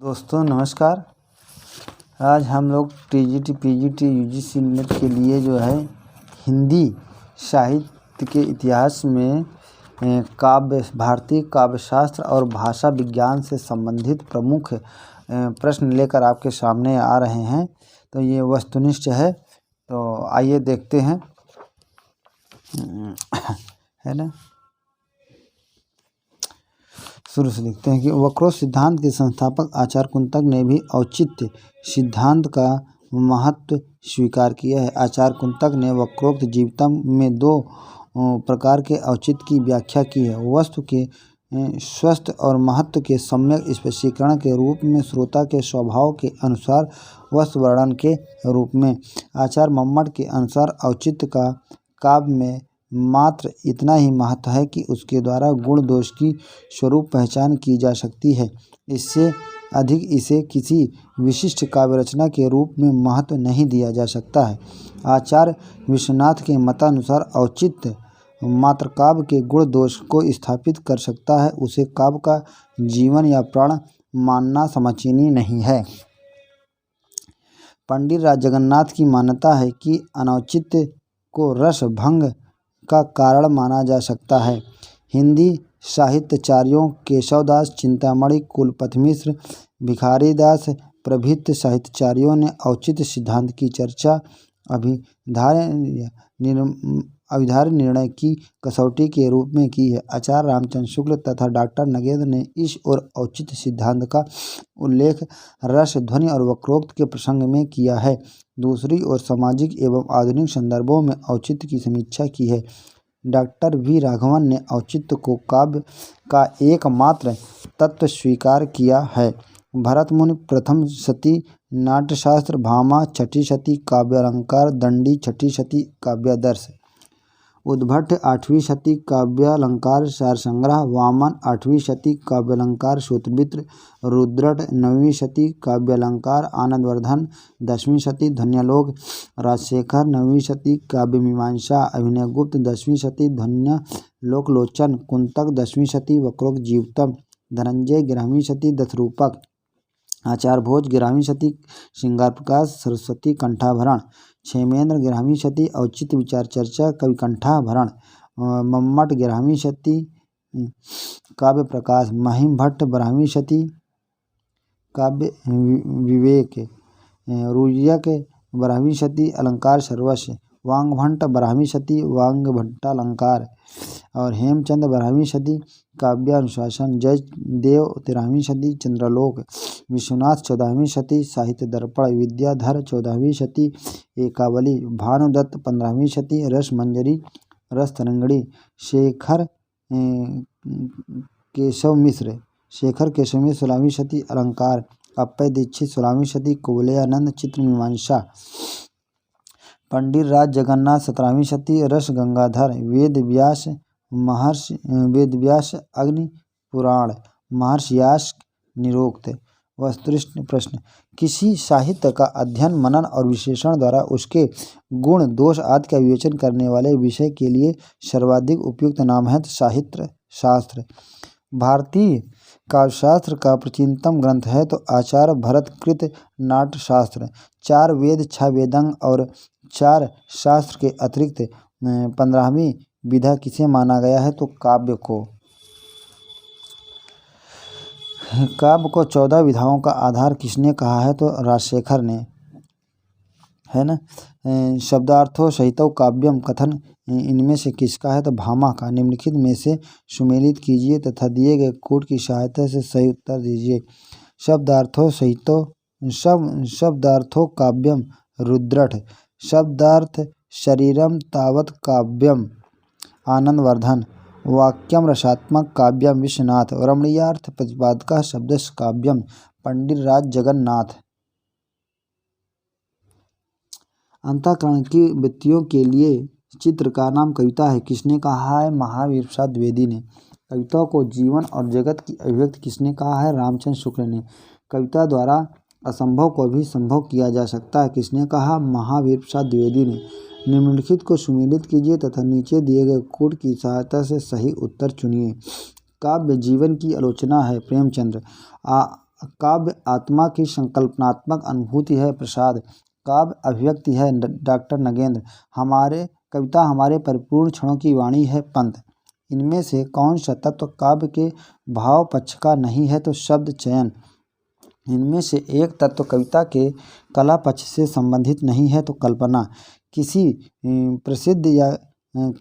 दोस्तों नमस्कार। आज हम लोग टीजीटी पीजीटी यूजीसी नेट के लिए जो है हिंदी साहित्य के इतिहास में भारतीय काव्य शास्त्र और भाषा विज्ञान से संबंधित प्रमुख प्रश्न लेकर आपके सामने आ रहे हैं। तो ये वस्तुनिष्ठ है, तो आइए देखते हैं, है ना। शुरू से देखते हैं कि वक्रोक्त सिद्धांत के संस्थापक आचार्य कुंतक ने भी औचित्य सिद्धांत का महत्व स्वीकार किया है। आचार्य कुंतक ने वक्रोक्त जीवितम में दो प्रकार के औचित्य की व्याख्या की है: वस्तु के स्वस्थ और महत्व के सम्यक स्पष्टीकरण के रूप में, श्रोता के स्वभाव के अनुसार वस्तु वर्णन के रूप में। आचार्य मम्मट के अनुसार औचित्य का काव्य में मात्र इतना ही महत्व है कि उसके द्वारा गुण दोष की स्वरूप पहचान की जा सकती है। इससे अधिक इसे किसी विशिष्ट काव्य रचना के रूप में महत्व नहीं दिया जा सकता है। आचार्य विश्वनाथ के मतानुसार औचित्य मात्र काव्य के गुण दोष को स्थापित कर सकता है, उसे काव्य का जीवन या प्राण मानना समझनीय नहीं है। पंडित राज जगन्नाथ की मान्यता है कि अनौचित्य को रस भंग का कारण माना जा सकता है। हिंदी साहित्याचार्यों केशवदास, चिंतामणि, कुलपति मिश्र, भिखारीदास प्रभृति साहित्याचार्यों ने औचित्य सिद्धांत की चर्चा अभिधार्य निर्णय की कसौटी के रूप में की है। आचार्य रामचंद्र शुक्ल तथा डॉक्टर नगेंद्र ने इस और औचित्य सिद्धांत का उल्लेख रस, ध्वनि और वक्रोक्त के प्रसंग में किया है। दूसरी ओर सामाजिक एवं आधुनिक संदर्भों में औचित्य की समीक्षा की है। डॉक्टर वी राघवन ने औचित्य को काव्य का एकमात्र तत्व स्वीकार किया है। भरतमुनि प्रथम शती नाट्यशास्त्र, भामा छठी शती काव्यालंकार, दंडी छठी शती काव्यादर्श, उद्भट 8वीं शती काव्यालंकार सारसंग्रह, वामन 8वीं शती काव्यालंकार सूत्रमित्र, रुद्रट 9वीं शती काव्यालंकार, आनंदवर्धन 10वीं शती ध्वन्यालोक, राजशेखर 9वीं शती काव्यमीमांसा, अभिनवगुप्त 10वीं शती ध्वन्यालोकलोचन, कुंतक 10वीं शती वक्रोक्त जीवितम, धनंजय 11वीं शती दशरूपक, आचार्य भोज 11वीं शती श्रृंगार प्रकाश, सरस्वती कंठाभरण, क्षेमेंद्र 11वीं शती औचित्य विचार चर्चा कवि कंठाभरण, मम्मट 11वीं शती काव्य प्रकाश, महिम भट्ट 12वीं शती काव्य विवेक, रुय्यक 12वीं शती अलंकार सर्वस्व, वांगभट्ट 12वीं शती वांगभट्टालंकार और हेमचंद 12वीं शती काव्यानुशासन, जयदेव 13वीं शती चंद्रालोक, विश्वनाथ 14वीं शती साहित्य दर्पण, विद्याधर 14वीं शती एकावली, भानुदत्त 15वीं शती रसमंजरी रसतरंगिणी, शेखर केशव मिश्र 16वीं शती अलंकार, अप्पय दीक्षित 16वीं शती कुवलयानंद चित्रमीमांसा, पंडित राज जगन्नाथ 17वीं शती रस गंगाधर, वेदव्यास अग्नि पुराण, महर्षियास निरोक्त। वस्तुनिष्ठ प्रश्न: किसी साहित्य का अध्ययन, मनन और विश्लेषण द्वारा उसके गुण दोष आदि का विवेचन करने वाले विषय के लिए सर्वाधिक उपयुक्त नाम है साहित्य शास्त्र। भारतीय काव्यशास्त्र का प्राचीनतम ग्रंथ है तो आचार्य भरतकृत नाट्यशास्त्र। 4 वेद, 6 वेदांग और 4 शास्त्र के अतिरिक्त 15वीं विधा किसे माना गया है तो काव्य को। काव्य को 14 विधाओं का आधार किसने कहा है तो राजशेखर ने, है ना। शब्दार्थों सहित काव्यम कथन इनमें से किसका है तो भामा का। निम्नलिखित में से सुमेलित कीजिए तथा दिए गए कोड की सहायता से सही उत्तर दीजिए। शब्दार्थों काव्यम रुद्रट, शब्दार्थ शरीरम तावत काव्यम आनंदवर्धन, वाक्यम रसात्मक काव्यम विश्वनाथ, रमणीयार्थ प्रतिपादक शब्दश काव्यम पंडित राज जगन्नाथ। अंतःकरण की वृत्तियों के लिए चित्र का नाम कविता है किसने कहा है महावीर प्रसाद द्विवेदी ने। कविता को जीवन और जगत की अभिव्यक्ति किसने कहा है रामचंद्र शुक्ल ने। कविता द्वारा असंभव को भी संभव किया जा सकता है किसने कहा महावीर प्रसाद द्विवेदी ने। निम्नलिखित को सुमेलित कीजिए तथा नीचे दिए गए कोड की सहायता से सही उत्तर चुनिए। काव्य जीवन की आलोचना है प्रेमचंद्र। काव्य आत्मा की संकल्पनात्मक अनुभूति है। प्रसाद। काव्य अभिव्यक्ति है। डॉक्टर नगेंद्र। कविता हमारे परिपूर्ण क्षणों की वाणी है। पंत। इनमें से कौन सा तत्व काव्य के भाव पक्ष का नहीं है? तो शब्द चयन। इनमें से एक तत्व कविता के कला पक्ष से संबंधित नहीं है। तो कल्पना। किसी प्रसिद्ध या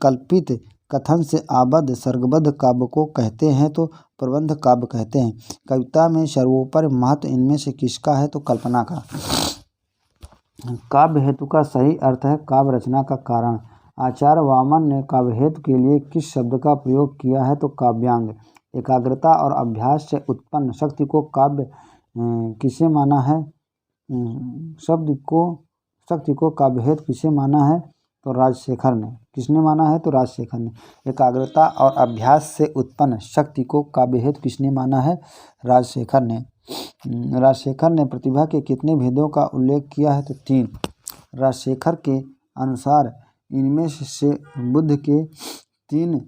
कल्पित कथन से आबद्ध सर्गबद्ध काव्य को कहते हैं तो प्रबंध काव्य कहते हैं। कविता में सर्वोपरि महत्व इनमें से किसका है? तो कल्पना का। काव्य हेतु का सही अर्थ है काव्य रचना का कारण। आचार्य वामन ने काव्य हेतु के लिए किस शब्द का प्रयोग किया है? तो काव्यांग। एकाग्रता और अभ्यास से उत्पन्न शक्ति को काव्य किसे माना है? शक्ति को काव्य हेतु किसे माना है? तो राजशेखर ने। किसने माना है? तो राजशेखर ने। एकाग्रता और अभ्यास से उत्पन्न शक्ति को काव्य हेतु किसने माना है? राजशेखर ने। राजशेखर ने प्रतिभा के कितने भेदों का उल्लेख किया है? तो 3। राजशेखर के अनुसार इनमें से बुद्ध के 3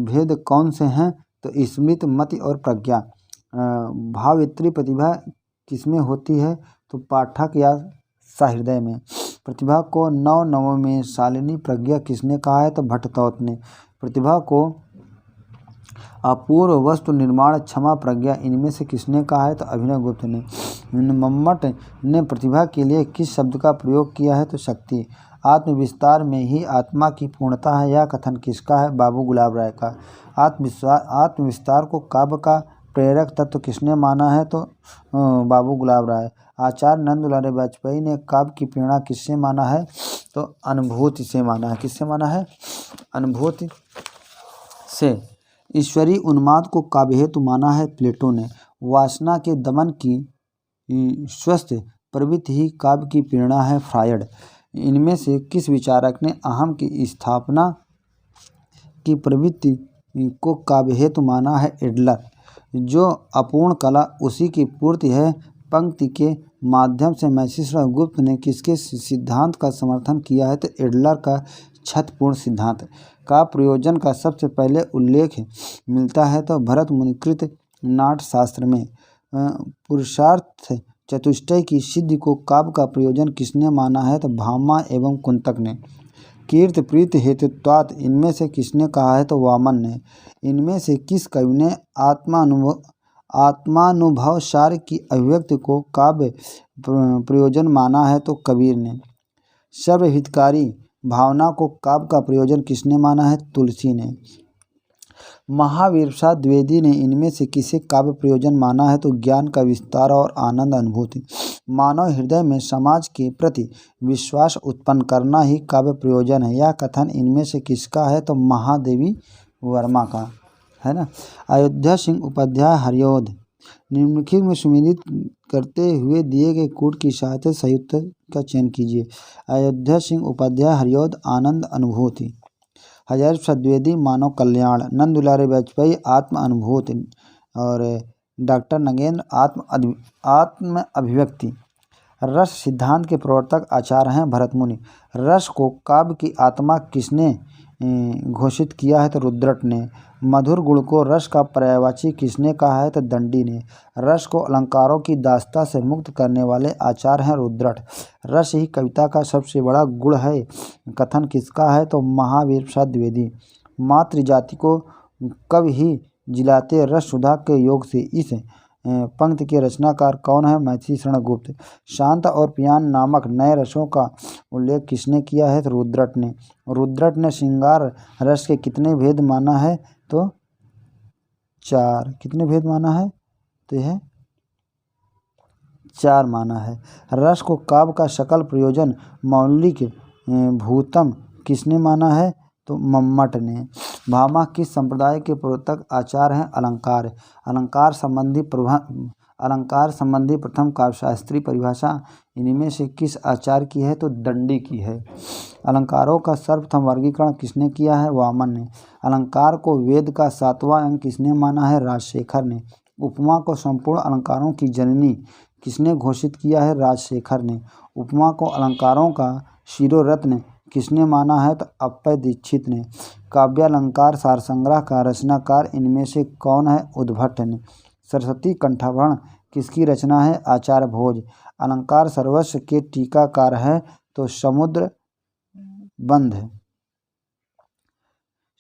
भेद कौन से हैं? तो स्मृति, मति और प्रज्ञा। भावयत्री प्रतिभा किसमें होती है? तो पाठक या सहृदय में। प्रतिभा को नव में शालिनी प्रज्ञा किसने कहा है? तो भट्टतौत ने। प्रतिभा को अपूर्व वस्तु निर्माण क्षमा प्रज्ञा इनमें से किसने कहा है? तो अभिनवगुप्त ने। मम्मट ने प्रतिभा के लिए किस शब्द का प्रयोग किया है? तो शक्ति। आत्मविस्तार में ही आत्मा की पूर्णता है, यह कथन किसका है? बाबू गुलाब राय का। आत्मविस्तार को काव्य का प्रेरक तत्व किसने माना है? तो बाबू गुलाब राय। आचार्य नंदलाल वाजपेयी ने काव्य की प्रेरणा किससे माना है? तो अनुभूति से माना है। किससे माना है? अनुभूति से। ईश्वरीय उन्माद को काव्य हेतु माना है प्लेटो ने। वासना के दमन की स्वस्थ प्रवृत्ति ही काव्य की प्रेरणा है फ्रायड। इनमें से किस विचारक ने अहम की स्थापना की प्रवृत्ति को काव्य हेतु माना है? एडलर। जो अपूर्ण कला उसी की पूर्ति है पंक्ति के माध्यम से मैथिलीशरण गुप्त ने किसके सिद्धांत का समर्थन किया है? तो एडलर का छतपूर्ण सिद्धांत। का प्रयोजन का सबसे पहले उल्लेख मिलता है तो भरत मुनिकृत नाट्यशास्त्र में। पुरुषार्थ चतुष्टय की सिद्धि को काव्य का प्रयोजन किसने माना है? तो भामा एवं कुंतक ने। कीर्ति प्रीति हेतुत्वात् इनमें से किसने कहा है? तो वामन ने। इनमें से किस कवि ने आत्मानुभव सार की अभिव्यक्ति को काव्य प्रयोजन माना है? तो कबीर ने। सर्वहितकारी भावना को काव्य का प्रयोजन किसने माना है? तुलसी ने। महावीर प्रसाद द्विवेदी ने इनमें से किसे काव्य प्रयोजन माना है? तो ज्ञान का विस्तार और आनंद अनुभूति। मानव हृदय में समाज के प्रति विश्वास उत्पन्न करना ही काव्य प्रयोजन है, यह कथन इनमें से किसका है? तो महादेवी वर्मा का है ना। अयोध्या सिंह उपाध्याय हरिऔध। निम्नलिखित में सुमेलित करते हुए दिए गए कूट की सहायता से सही उत्तर का चयन कीजिए। अयोध्या सिंह उपाध्याय हरिऔध आनंद अनुभूति। हजारी प्रसाद द्विवेदी मानव कल्याण। नंद दुलारे वाजपेयी आत्म अनुभूति। और डॉक्टर नगेंद्र आत्म अभिव्यक्ति। रस सिद्धांत के प्रवर्तक आचार्य हैं भरत मुनि। रस को काव्य की आत्मा किसने घोषित किया है? तो रुद्रट ने। मधुर गुण को रस का पर्यायवाची किसने कहा है? तो दंडी ने। रस को अलंकारों की दास्ता से मुक्त करने वाले आचार्य हैं रुद्रट। रस ही कविता का सबसे बड़ा गुण है, कथन किसका है? तो महावीर प्रसाद द्विवेदी। मातृजाति को कवि ही जिलाते रस सुधा के योग से। इस पंक्ति के रचनाकार कौन है? मैथिलीशरण गुप्त। शांत और पियान नामक नए रसों का उल्लेख किसने किया है? तो रुद्रट ने। रुद्रट ने श्रृंगार रस के कितने भेद माना है? तो 4। कितने भेद माना है? तो यह 4 माना है। रस को काव्य का सकल प्रयोजन मौलिक भूतम किसने माना है? तो मम्मट ने। भामा किस संप्रदाय के प्रवर्तक आचार्य हैं? अलंकार। अलंकार संबंधी प्रथम काव्यशास्त्रीय परिभाषा इनमें से किस आचार्य की है? तो दंडी की है। अलंकारों का सर्वप्रथम वर्गीकरण किसने किया है? वामन ने। अलंकार को वेद का 7वां अंग किसने माना है? राजशेखर ने। उपमा को संपूर्ण अलंकारों की जननी किसने घोषित किया है? राजशेखर ने। उपमा को अलंकारों का शिरोरत्न किसने माना है? तो अप्पय दीक्षित ने। काव्यालंकार सारसंग्रह का रचनाकार इनमें से कौन है? उद्भट ने। सरस्वती कंठाभरण किसकी रचना है? आचार्य भोज। अलंकार सर्वस्व के टीकाकार हैं तो समुद्र बंध।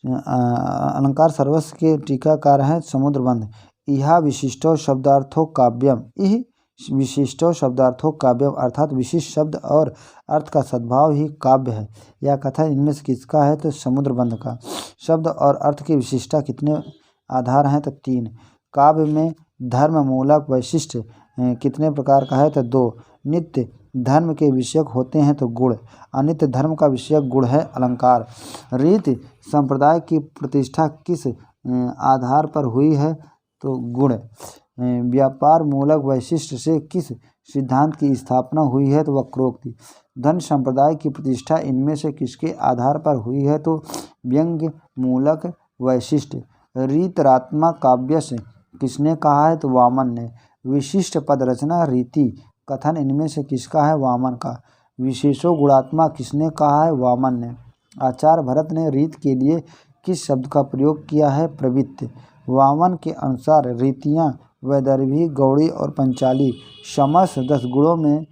अलंकार सर्वस्व के टीकाकार हैं समुद्रबंध। इहा विशिष्टो शब्दार्थो काव्यम। इह विशिष्टो शब्दार्थो काव्यम अर्थात विशिष्ट शब्द और अर्थ का सद्भाव ही काव्य है। यह कथन इनमें से किसका है? तो समुद्रबंध का। शब्द और अर्थ की विशिष्टता कितने आधार हैं? तो 3। काव्य में धर्म मूलक वैशिष्ट कितने प्रकार का है? तो 2। नित्य धर्म के विषयक होते हैं तो गुण। अनित्य धर्म का विषयक गुण है अलंकार। रीति संप्रदाय की प्रतिष्ठा किस आधार पर हुई है? तो गुण। व्यापार मूलक वैशिष्ट से किस सिद्धांत की स्थापना हुई है? तो वक्रोक्ति। धन संप्रदाय की प्रतिष्ठा इनमें से किसके आधार पर हुई है? तो व्यंग्य मूलक वैशिष्ट। रीतरात्मक काव्य से किसने कहा है? तो वामन ने। विशिष्ट पद रचना रीति कथन इनमें से किसका है? वामन का। विशेषो गुणात्मा किसने कहा है? वामन ने। आचार्य भरत ने रीत के लिए किस शब्द का प्रयोग किया है? प्रवृत्ति। वामन के अनुसार रीतियाँ वैदर्भी, गौड़ी और पंचाली समस्त 10 गुणों में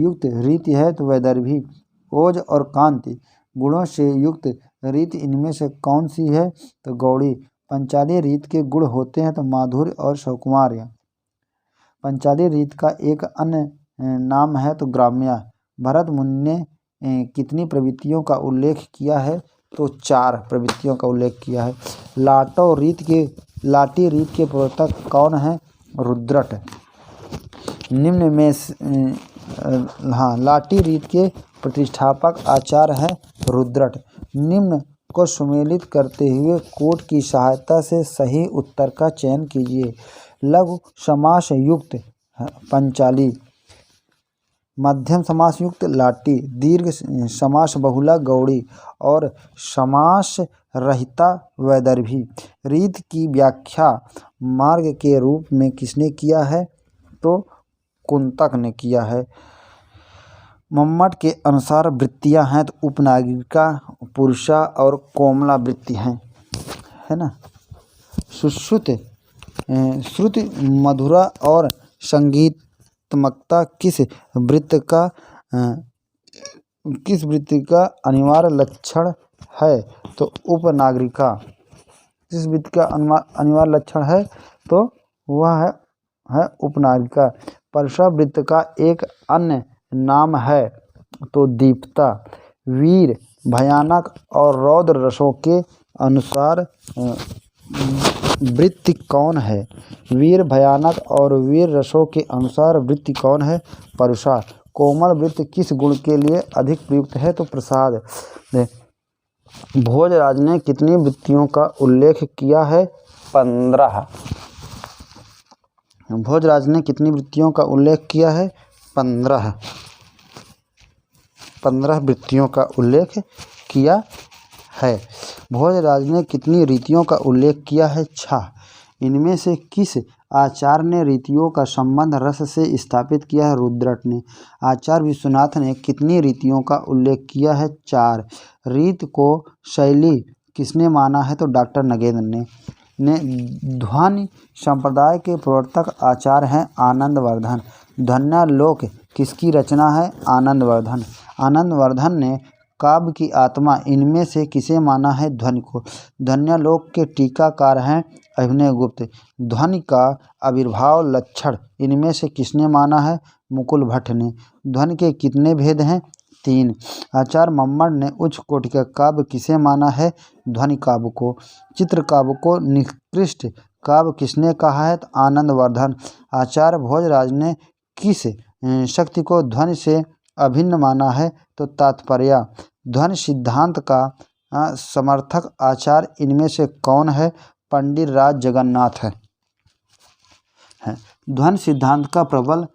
युक्त रीति है तो वैदर्भी। ओज और कांति गुणों से युक्त रीति इनमें से कौन सी है? तो गौड़ी। पंचाली रीत के गुण होते हैं तो माधुर्य और सौकुमार्य। पंचाली रीत का एक अन्य नाम है तो ग्राम्या। भरत मुनि ने कितनी प्रवृत्तियों का उल्लेख किया है? तो 4 प्रवृत्तियों का उल्लेख किया है। लाटी रीत के प्रवर्तक कौन है? रुद्रट। निम्न में लाटी रीत के प्रतिष्ठापक आचार्य है रुद्रट। निम्न को सुमेलित करते हुए कोट की सहायता से सही उत्तर का चयन कीजिए। लघु समास युक्त पंचाली, मध्यम समास युक्त लाटी, दीर्घ समास बहुला गौड़ी और समास रहिता वैदर्भी। रीत की व्याख्या मार्ग के रूप में किसने किया है? तो कुंतक ने किया है। मम्मट के अनुसार वृत्तियां हैं तो उपनागिका, पुरुषा और कोमला वृत्ति हैं, है ना। सुश्रुत श्रुति मधुरा और संगीतमकता किस वृत्ति का अनिवार्य लक्षण है? तो उपनागरिका। किस वृत्ति का अनिवार्य लक्षण है? तो वह है उपनागरिका। परसा वृत्ति का एक अन्य नाम है तो दीप्ता। वीर, भयानक और रौद्र रसों के अनुसार वृत्ति कौन है? वीर, भयानक और वीर रसों के अनुसार वृत्ति कौन है? परुषा। कोमल वृत्ति किस गुण के लिए अधिक प्रयुक्त है? तो प्रसाद। भोजराज ने कितनी वृत्तियों का उल्लेख किया है? 15। भोजराज ने कितनी वृत्तियों का उल्लेख किया है? 15 वृत्तियों का उल्लेख किया है। भोजराज ने कितनी रीतियों का उल्लेख किया है? 6। इनमें से किस आचार्य ने रीतियों का संबंध रस से स्थापित किया है? रुद्रट ने। आचार्य विश्वनाथ ने कितनी रीतियों का उल्लेख किया है? 4। रीत को शैली किसने माना है? तो डॉक्टर नगेंद्र ने। ध्वनि संप्रदाय के प्रवर्तक आचार्य हैं आनंदवर्धन। ध्वन्यालोक किसकी रचना है? आनंदवर्धन। आनंदवर्धन ने काव्य की आत्मा इनमें से किसे माना है? ध्वनि को। ध्वन्यालोक के टीकाकार हैं अभिनय गुप्त। ध्वनि का आविर्भाव लक्षण इनमें से किसने माना है? मुकुल भट्ट ने। ध्वनि के कितने भेद हैं? 3। आचार्य मम्मट ने उच्च कोटि का काव्य किसे माना है? ध्वनि काव्य को। चित्र काव्य को निकृष्ट काव्य किसने कहा है? तो आनंदवर्धन। आचार्य भोजराज ने किस शक्ति को ध्वनि से अभिन्न माना है? तो तात्पर्य। ध्वनि सिद्धांत का समर्थक आचार्य इनमें से कौन है? पंडित राज जगन्नाथ है। ध्वनि सिद्धांत का प्रबल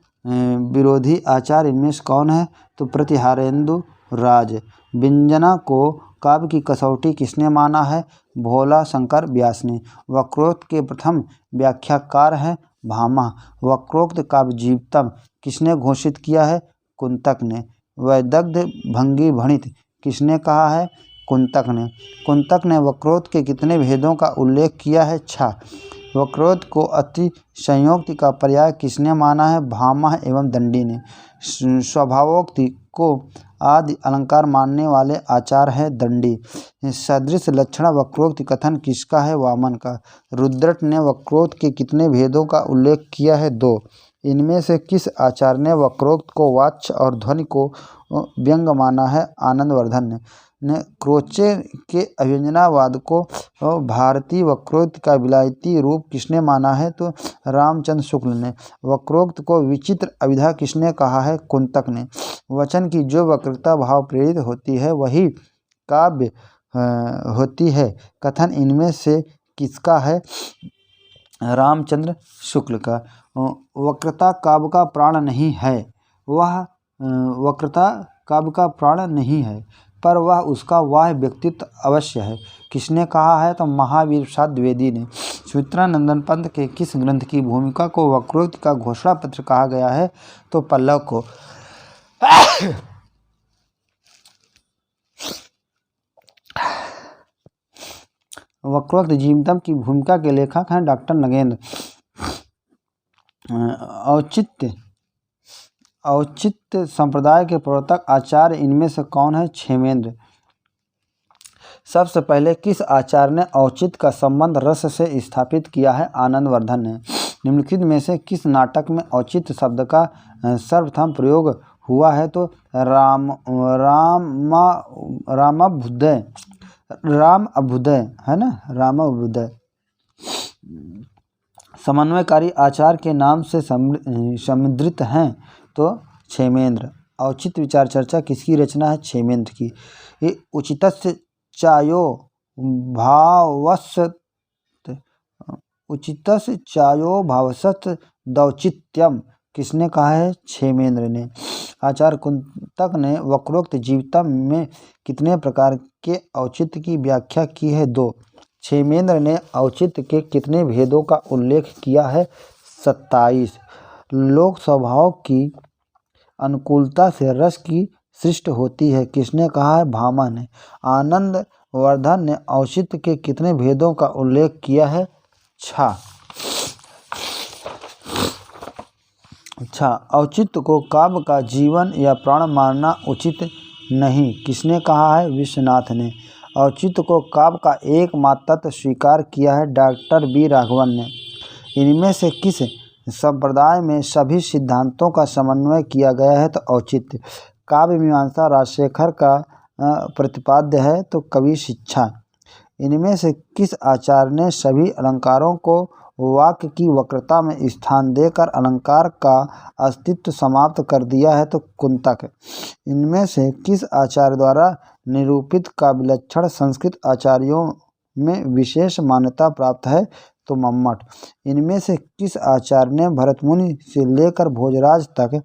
विरोधी आचार्य इनमें से कौन है? तो प्रतिहारेंदु राज। व्यंजना को काव्य की कसौटी किसने माना है? भोला शंकर व्यास ने। वक्रोक्त के प्रथम व्याख्याकार हैं भामा। वक्रोक्त काव्य जीवतम किसने घोषित किया है? कुंतक ने। वैदग्ध भंगी भणित किसने कहा है? कुंतक ने। कुंतक ने वक्रोक्त के कितने भेदों का उल्लेख किया है? 6। वक्रोक्त को अति संयोक्ति का पर्याय किसने माना है? भामह एवं दंडी ने। स्वभावोक्ति को आदि अलंकार मानने वाले आचार्य है दंडी। सदृश लक्षण वक्रोक्त कथन किसका है? वामन का। रुद्रट ने वक्रोक्त के कितने भेदों का उल्लेख किया है? 2। इनमें से किस आचार्य ने वक्रोक्त को वाच्य और ध्वनि को व्यंग माना है? आनंदवर्धन ने। क्रोचे के अव्यंजनावाद को भारतीय वक्रोक्त का विलायती रूप किसने माना है? तो रामचंद्र शुक्ल ने। वक्रोक्त को विचित्र अभिधा किसने कहा है? कुंतक ने। वचन की जो वक्रता भाव प्रेरित होती है वही काव्य होती है कथन इनमें से किसका है? रामचंद्र शुक्ल का। वक्रता काव्य का प्राण नहीं है। वक्रता काव्य का प्राण नहीं है पर वह उसका वाह व्यक्तित्व अवश्य है। किसने कहा है? तो महावीर प्रसाद द्विवेदी ने। सुमित्रा नंदन पंत के किस ग्रंथ की भूमिका को वक्रोक्त का घोषणा पत्र कहा गया है? तो पल्लव को। वक्रोक्त जीवतम की भूमिका के लेखक हैं डॉक्टर नगेंद्र। औचित्य संप्रदाय के प्रवर्तक आचार्य इनमें से कौन है? क्षेमेंद्र। सबसे पहले किस आचार्य ने औचित्य का संबंध रस से स्थापित किया है? आनंदवर्धन ने। निम्नलिखित में से किस नाटक में औचित्य शब्द का सर्वप्रथम प्रयोग हुआ है? तो राम अभ्युदय है ना, राम अभ्युदय। समन्वयकारी आचार्य के नाम से समुद्रित हैं तो क्षेमेंद्र। औचित्य विचार चर्चा किसकी रचना है? क्षेमेंद्र की। ये उचितस्य चायो भावसत् दौचित्यम किसने कहा है? क्षेमेंद्र ने। आचार्य कुंतक ने वक्रोक्त जीवितम में कितने प्रकार के औचित्य की व्याख्या की है? 2। क्षेमेंद्र ने औचित्य के कितने भेदों का उल्लेख किया है? 27। लोक स्वभाव की अनुकूलता से रस की सृष्टि होती है किसने कहा है? भामह ने। आनंदवर्धन ने औचित्य के कितने भेदों का उल्लेख किया है? 6। औचित्य को काव्य का जीवन या प्राण मानना उचित नहीं किसने कहा है? विश्वनाथ ने। औचित्य को काव्य का एकमात्र तत्व स्वीकार किया है डॉक्टर बी राघवन ने। इनमें से किस संप्रदाय में सभी सिद्धांतों का समन्वय किया गया है? तो औचित्य। काव्य मीमांसा राजशेखर का प्रतिपाद्य है तो कवि शिक्षा। इनमें से किस आचार्य ने सभी अलंकारों को वाक्य की वक्रता में स्थान देकर अलंकार का अस्तित्व समाप्त कर दिया है? तो कुंतक। इनमें से किस आचार्य द्वारा निरूपित का विलक्षण संस्कृत आचार्यों में विशेष मान्यता प्राप्त है? तो मम्मट। इनमें से किस आचार्य ने भरतमुनि से लेकर भोजराज तक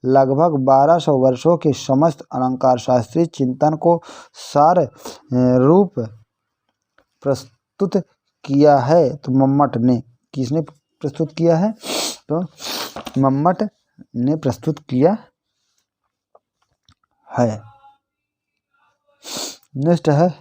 लगभग 1200 वर्षों के समस्त अलंकार शास्त्रीय चिंतन को सार रूप प्रस्तुत किया है? तो मम्मट ने। किसने प्रस्तुत किया है? तो मम्मट ने प्रस्तुत किया है। नेक्स्ट है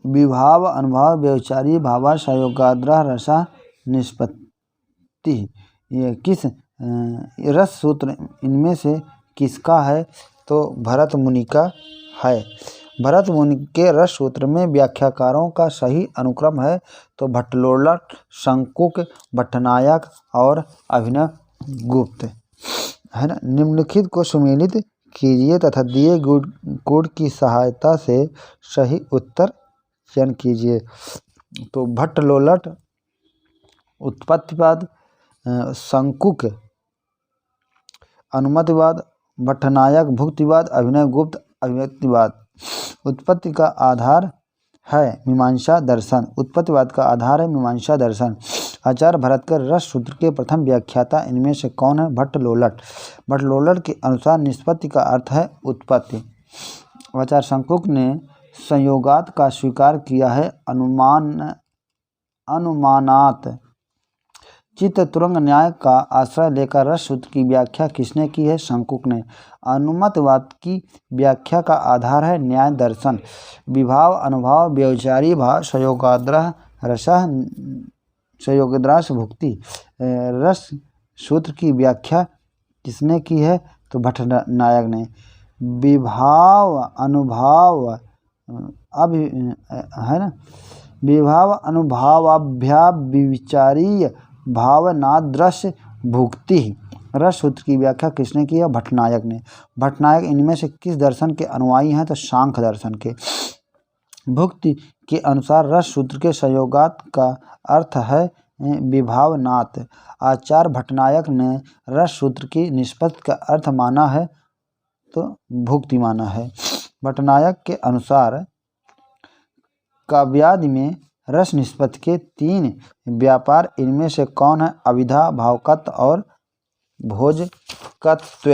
विभाव अनुभाव व्यवचारी भावाशय योगाद्रह रसा निष्पत्ति। ये किस रस सूत्र इनमें से किसका है? तो भरत मुनि का है। भरत मुनि के रस सूत्र में व्याख्याकारों का सही अनुक्रम है तो भट्टलोलट, शंकुक, भट्टनायक और अभिनव गुप्त है ना। निम्नलिखित को सुमेलित कीजिए तथा दिए गुण की सहायता से सही उत्तर चयन कीजिए। तो भट्टलोलट उत्पत्तिवाद, शंकुक अनुमतिवाद, भट्टनायक भुक्तिवाद, अभिनव गुप्त अभिव्यक्तिवाद। उत्पत्ति का आधार है मीमांसा दर्शन। उत्पत्तिवाद का आधार है मीमांसा दर्शन। आचार्य भरत के रस सूत्र के प्रथम व्याख्याता इनमें से कौन है? भट्टलोलट। भट्टलोलट के अनुसार निष्पत्ति का अर्थ है उत्पत्ति। आचार्य शंकुक ने संयोगात का स्वीकार किया है अनुमानात। चित्ततुरंग न्याय का आश्रय लेकर रस सूत्र की व्याख्या किसने की है? शंकुक ने। अनुमतवाद की व्याख्या का आधार है न्याय दर्शन। विभाव, अनुभाव, व्यभिचारी भाव, संयोगाद्रह रसः, संयोगद्रास भुक्ति। रस सूत्र की व्याख्या किसने की है? तो भट्टनायक ने। विभाव, अनुभाव, है ना, विभाव अनुभावाभ्याविचारीय भावनादृश्य भुक्ति। रस सूत्र की व्याख्या किसने की है? भट्टनायक ने। भट्टनायक इनमें से किस दर्शन के अनुयायी हैं? तो सांख्य दर्शन के। भुक्ति के अनुसार रस सूत्र के संयोगात का अर्थ है विभावनात्। आचार्य भट्टनायक ने रस सूत्र की निष्पत्ति का अर्थ माना है तो भुक्ति माना है। भट्टनायक के अनुसार काव्यादि में रस निष्पत्ति के 3 व्यापार इनमें से कौन है? अभिधा, भावकत्व और भोजकत्व।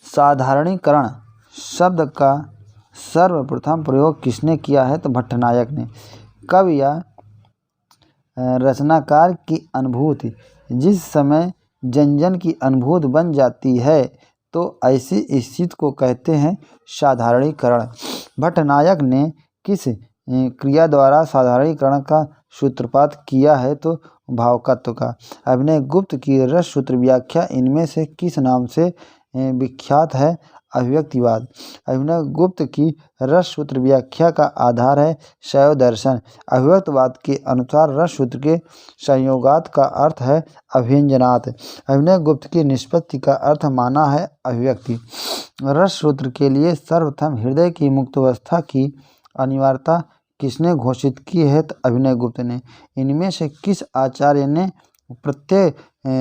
साधारणीकरण शब्द का सर्वप्रथम प्रयोग किसने किया है? तो भट्टनायक ने। कवि या रचनाकार की अनुभूति जिस समय जन की अनुभूति बन जाती है तो ऐसी स्थिति को कहते हैं साधारणीकरण। भट्टनायक ने किस क्रिया द्वारा साधारणीकरण का सूत्रपात किया है? तो भावकत्व का। अभिनय गुप्त की रस सूत्र व्याख्या इनमें से किस नाम से विख्यात है? अभिव्यक्तिवाद। अभिनय गुप्त की रस सूत्र व्याख्या का आधार है शैव दर्शन। अभिव्यक्तिवाद के अनुसार रस सूत्र के संयोगात का अर्थ है अभिव्यंजनात्। अभिनय गुप्त की निष्पत्ति का अर्थ माना है अभिव्यक्ति। रस सूत्र के लिए सर्वप्रथम हृदय की मुक्तावस्था की अनिवार्यता किसने घोषित की है? तो अभिनय गुप्त ने। इनमें से किस आचार्य ने प्रत्यय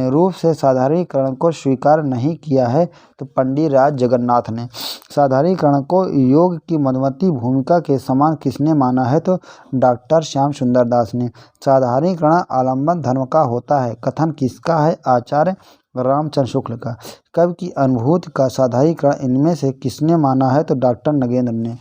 रूप से साधारणीकरण को स्वीकार नहीं किया है? तो पंडित राज जगन्नाथ ने। साधारणीकरण को योग की मध्यवर्ती भूमिका के समान किसने माना है? तो डॉक्टर श्याम सुंदर दास ने। साधारणीकरण आलंबन धर्म का होता है कथन किसका है? आचार्य रामचंद्र शुक्ल का। कवि की अनुभूति का साधारणीकरण इनमें से किसने माना है? तो डॉक्टर नगेंद्र ने।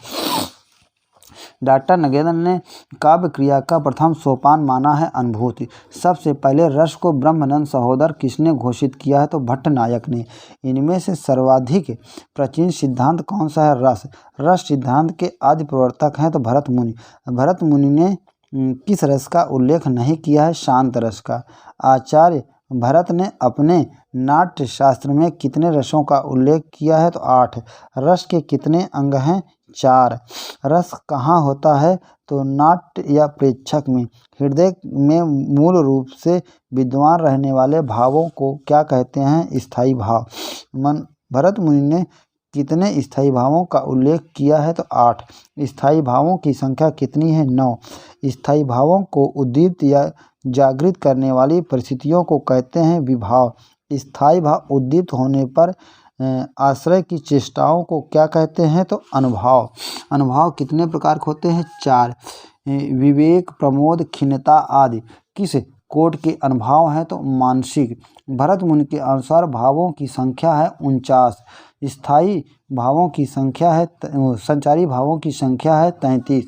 डॉक्टर नगेंद्र ने काव्य क्रिया का प्रथम सोपान माना है अनुभूति। सबसे पहले रस को ब्रह्मानंद सहोदर किसने घोषित किया है? तो भट्टनायक ने। इनमें से सर्वाधिक प्राचीन सिद्धांत कौन सा है? रस। रस सिद्धांत के आदि प्रवर्तक हैं तो भरत मुनि। भरत मुनि ने किस रस का उल्लेख नहीं किया है? शांत रस का। आचार्य भरत ने अपने नाट्य शास्त्र में कितने रसों का उल्लेख किया है? तो 8। रस के कितने अंग हैं? 4। रस कहाँ होता है? तो नाट्य या प्रेक्षक में। हृदय में मूल रूप से विद्यमान रहने वाले भावों को क्या कहते हैं? स्थायी भाव। भरत मुनि ने कितने स्थायी भावों का उल्लेख किया है? तो 8। स्थायी भावों की संख्या कितनी है? 9। स्थायी भावों को उद्दीप्त या जागृत करने वाली परिस्थितियों को कहते हैं विभाव। स्थायी भाव उद्दीप्त होने पर आश्रय की चेष्टाओं को क्या कहते हैं? तो अनुभाव। अनुभाव कितने प्रकार के होते हैं? 4। विवेक, प्रमोद, खिन्नता आदि किस कोट के अनुभाव हैं? तो मानसिक। भरत मुनि के अनुसार भावों की संख्या है 49। स्थायी भावों की संख्या है संचारी भावों की संख्या है 33।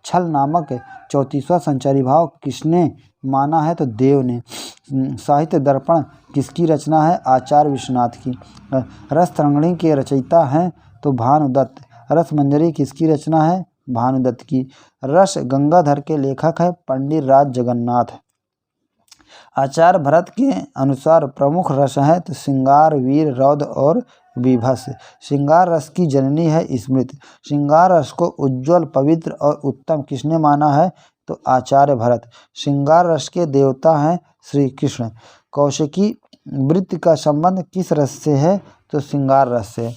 छल नामक 34वां संचारी भाव किसने माना है? तो देव ने। साहित्य दर्पण किसकी रचना है? आचार्य विश्वनाथ की। रस तरंगिणी के रचयिता हैं तो भानुदत्त। रस मंजरी किसकी रचना है? भानुदत्त की। रस गंगाधर के लेखक है पंडित राज जगन्नाथ। आचार्य भरत के अनुसार प्रमुख रस है तो श्रृंगार, वीर, रौद्र और विभस। श्रृंगार रस की जननी है स्मृति। श्रृंगार रस को उज्ज्वल, पवित्र और उत्तम किसने माना है? तो आचार्य भरत। श्रृंगार रस के देवता हैं श्री कृष्ण। कौशिकी वृत्ति का संबंध किस रस से है? तो श्रृंगार रस से।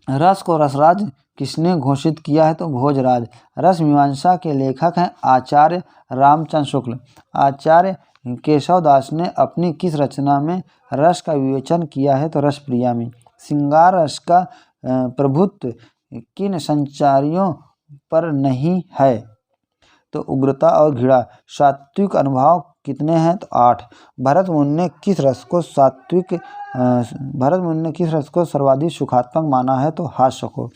रस को रसराज किसने घोषित किया है? तो भोजराज। रस मीमांसा के लेखक हैं आचार्य रामचंद्र शुक्ल। आचार्य केशव दास ने अपनी किस रचना में रस का विवेचन किया है? तो रसप्रिया में। श्रृंगार रस का प्रभुत्व किन संचारियों पर नहीं है? तो उग्रता और घृणा। सात्विक अनुभाव कितने हैं? तो 8। भरत मुनि ने किस रस को सर्वाधिक सुखात्मक माना है? तो हास्य को।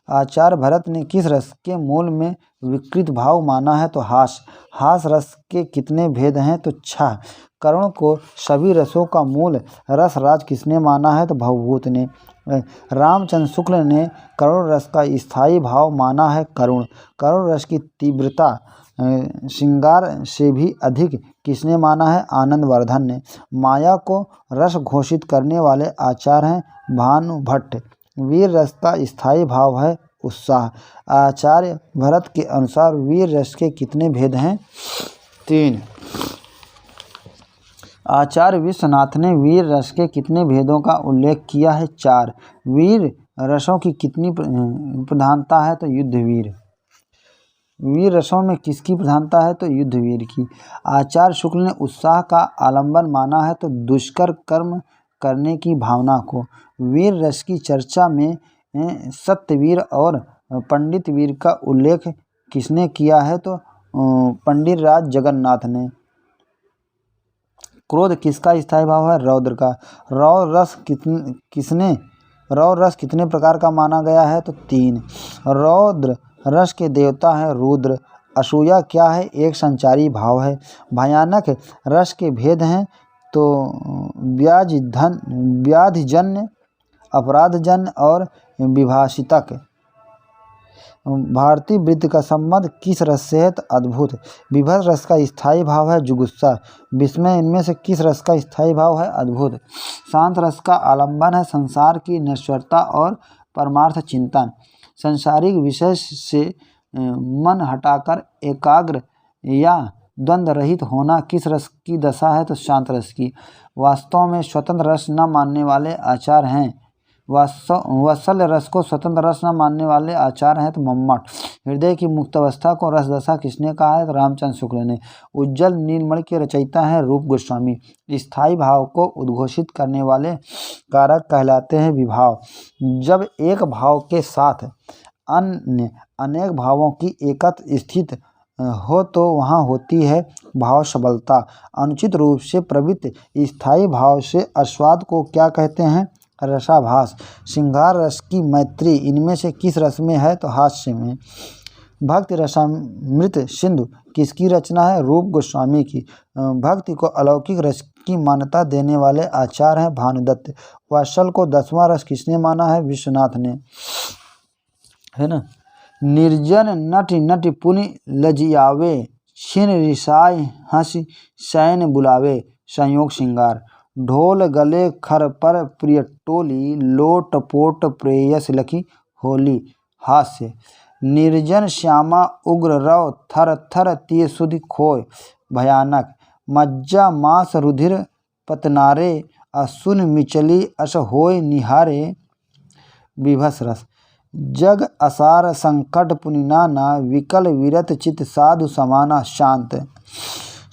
आचार्य भरत ने किस रस के मूल में विकृत भाव माना है? तो हास। हास रस के कितने भेद हैं? तो 6। करुण को सभी रसों का मूल रस राज किसने माना है? तो भवभूत ने। रामचंद्र शुक्ल ने करुण रस का स्थायी भाव माना है करुण। करुण रस की तीव्रता श्रृंगार से भी अधिक किसने माना है? आनंदवर्धन ने। माया को रस घोषित करने वाले आचार्य हैं भानुभट्ट। वीर रस का स्थायी भाव है उत्साह। आचार्य भरत के अनुसार वीर रस के कितने भेद हैं? 3। आचार्य विश्वनाथ ने वीर रस के कितने भेदों का उल्लेख किया है? 4। वीर रसों की कितनी प्रधानता है? तो युद्धवीर। वीर रसों में किसकी प्रधानता है? तो युद्धवीर की। आचार्य शुक्ल ने उत्साह का आलंबन माना है तो दुष्कर कर्म करने की भावना को। वीर रस की चर्चा में सत्यवीर और पंडित वीर का उल्लेख किसने किया है? तो पंडित राज जगन्नाथ ने। क्रोध किसका स्थायी भाव है? रौद्र का। रौद्र रस कितने प्रकार का माना गया है? तो 3। रौद्र रस के देवता हैं रुद्र। असूया क्या है? एक संचारी भाव है। भयानक रस के भेद हैं तो व्याधिजन्य, अपराधजन्य और विभाषितक। भारतीय वृत्त का संबंध किस रस से है? तो अद्भुत। विभत्स रस का स्थायी भाव है जुगुस्सा। विस्मय इनमें से किस रस का स्थायी भाव है? अद्भुत। शांत रस का आलंबन है संसार की नश्वरता और परमार्थ चिंतन। संसारिक विषय से मन हटाकर एकाग्र या द्वंद्व रहित होना किस रस की दशा है? तो शांत रस की। वास्तव में स्वतंत्र रस न मानने वाले आचार्य हैं वात्सल्य रस को स्वतंत्र रस न मानने वाले आचार्य हैं तो मम्मट। हृदय की मुक्तावस्था को रस दशा किसने कहा है? तो रामचंद्र शुक्ल ने। उज्जवल नीलमणि के रचयिता हैं रूप गोस्वामी। स्थायी भाव को उद्घोषित करने वाले कारक कहलाते हैं विभाव। जब एक भाव के साथ अन्य अनेक भावों की एकत्र स्थित हो तो वहाँ होती है भाव सबलता। अनुचित रूप से प्रवृत्त स्थायी भाव से आस्वाद को क्या कहते हैं? रसाभास। श्रृंगार रस की मैत्री इनमें से किस रस में है? तो हास्य में। भक्ति रसामृत सिंधु किसकी रचना है? रूप गोस्वामी की। भक्ति को अलौकिक रस की मान्यता देने वाले आचार्य हैं भानुदत्त। वात्सल को 10वां रस किसने माना है? विश्वनाथ ने, है ना। निर्जन नटि नटि पुनि लजियावे, छिन रिसाय हंसी शयन बुलावे, संयोग श्रृंगार। ढोल गले खर पर प्रिय टोली, लोट पोट प्रेयस लखी होली, हास्य। निर्जन श्यामा उग्र रव, थर थर तिय सुधि खोय, भयानक। मज्जा मास रुधिर पतनारे, असुन मिचली अस होय निहारे, विभस रस। जग असार संकट पुनिनाना, विकल विरत चित साधु समाना, शांत।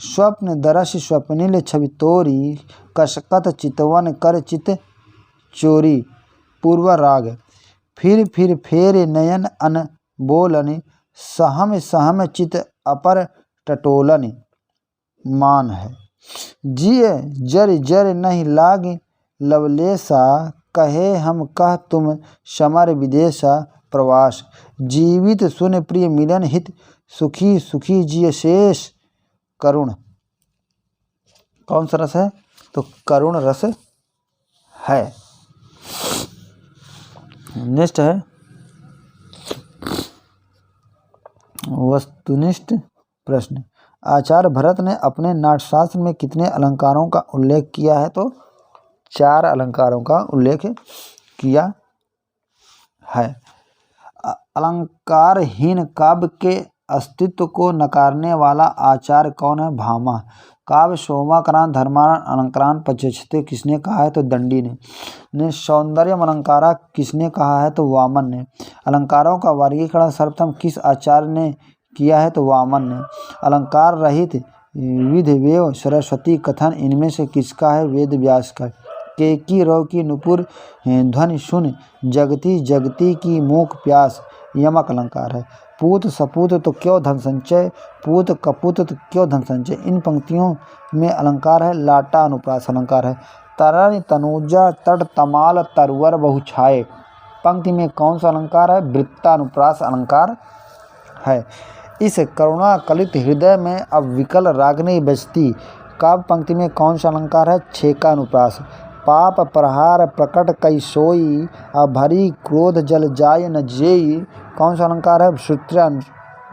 स्वप्न दरस स्वप्निल छवि तोरी, कसकत चितवन कर चित चोरी, पूर्व राग। फिर फेरे नयन अन बोलन, सहम सहम चित अपर टटोलन, मान है। जिय जर जर नहीं लाग लवलेसा, कहे हम कह तुम समर विदेशा, प्रवास। जीवित सुन प्रिय मिलन हित, सुखी सुखी जिय शेष, करुण। कौन सा रस है? तो करुण रस है। नेक्स्ट है वस्तुनिष्ठ प्रश्न। आचार्य भरत ने अपने नाट्यशास्त्र में कितने अलंकारों का उल्लेख किया है? तो 4 अलंकारों का उल्लेख किया है। अलंकारहीन काव्य के अस्तित्व को नकारने वाला आचार्य कौन है? भामा। काव्य शोभाकरण धर्मारण अलंकारान पचक्षते किसने कहा है? तो दंडी ने। सौंदर्यम अलंकारा किसने कहा है? तो वामन ने। अलंकारों का वर्गीकरण सर्वप्रथम किस आचार्य ने किया है? तो वामन ने। अलंकार रहित विधिवेव सरस्वती कथन इनमें से किसका है? वेद व्यास का। केकी रव की नुपुर ध्वनि सुन, जगती जगती की मूक प्यास, यमक अलंकार है। पूत सपूत तो क्यों धन संचय, पूत कपूत तो क्यों धन संचय, इन पंक्तियों में अलंकार है। लाटा अनुप्रास अलंकार है। तरन तनुजा तट तमाल तरवर बहुछाए, पंक्ति में कौन सा अलंकार है? वृत्तानुप्रास अलंकार है। इस करुणा कलित हृदय में अब विकल रागिनी बजती काव्य पंक्ति में कौन सा अलंकार है? छेकानुप्रास। पाप प्रहार प्रकट कई सोई, अब भरी क्रोध जल जाय न जेई कौन सा अलंकार है?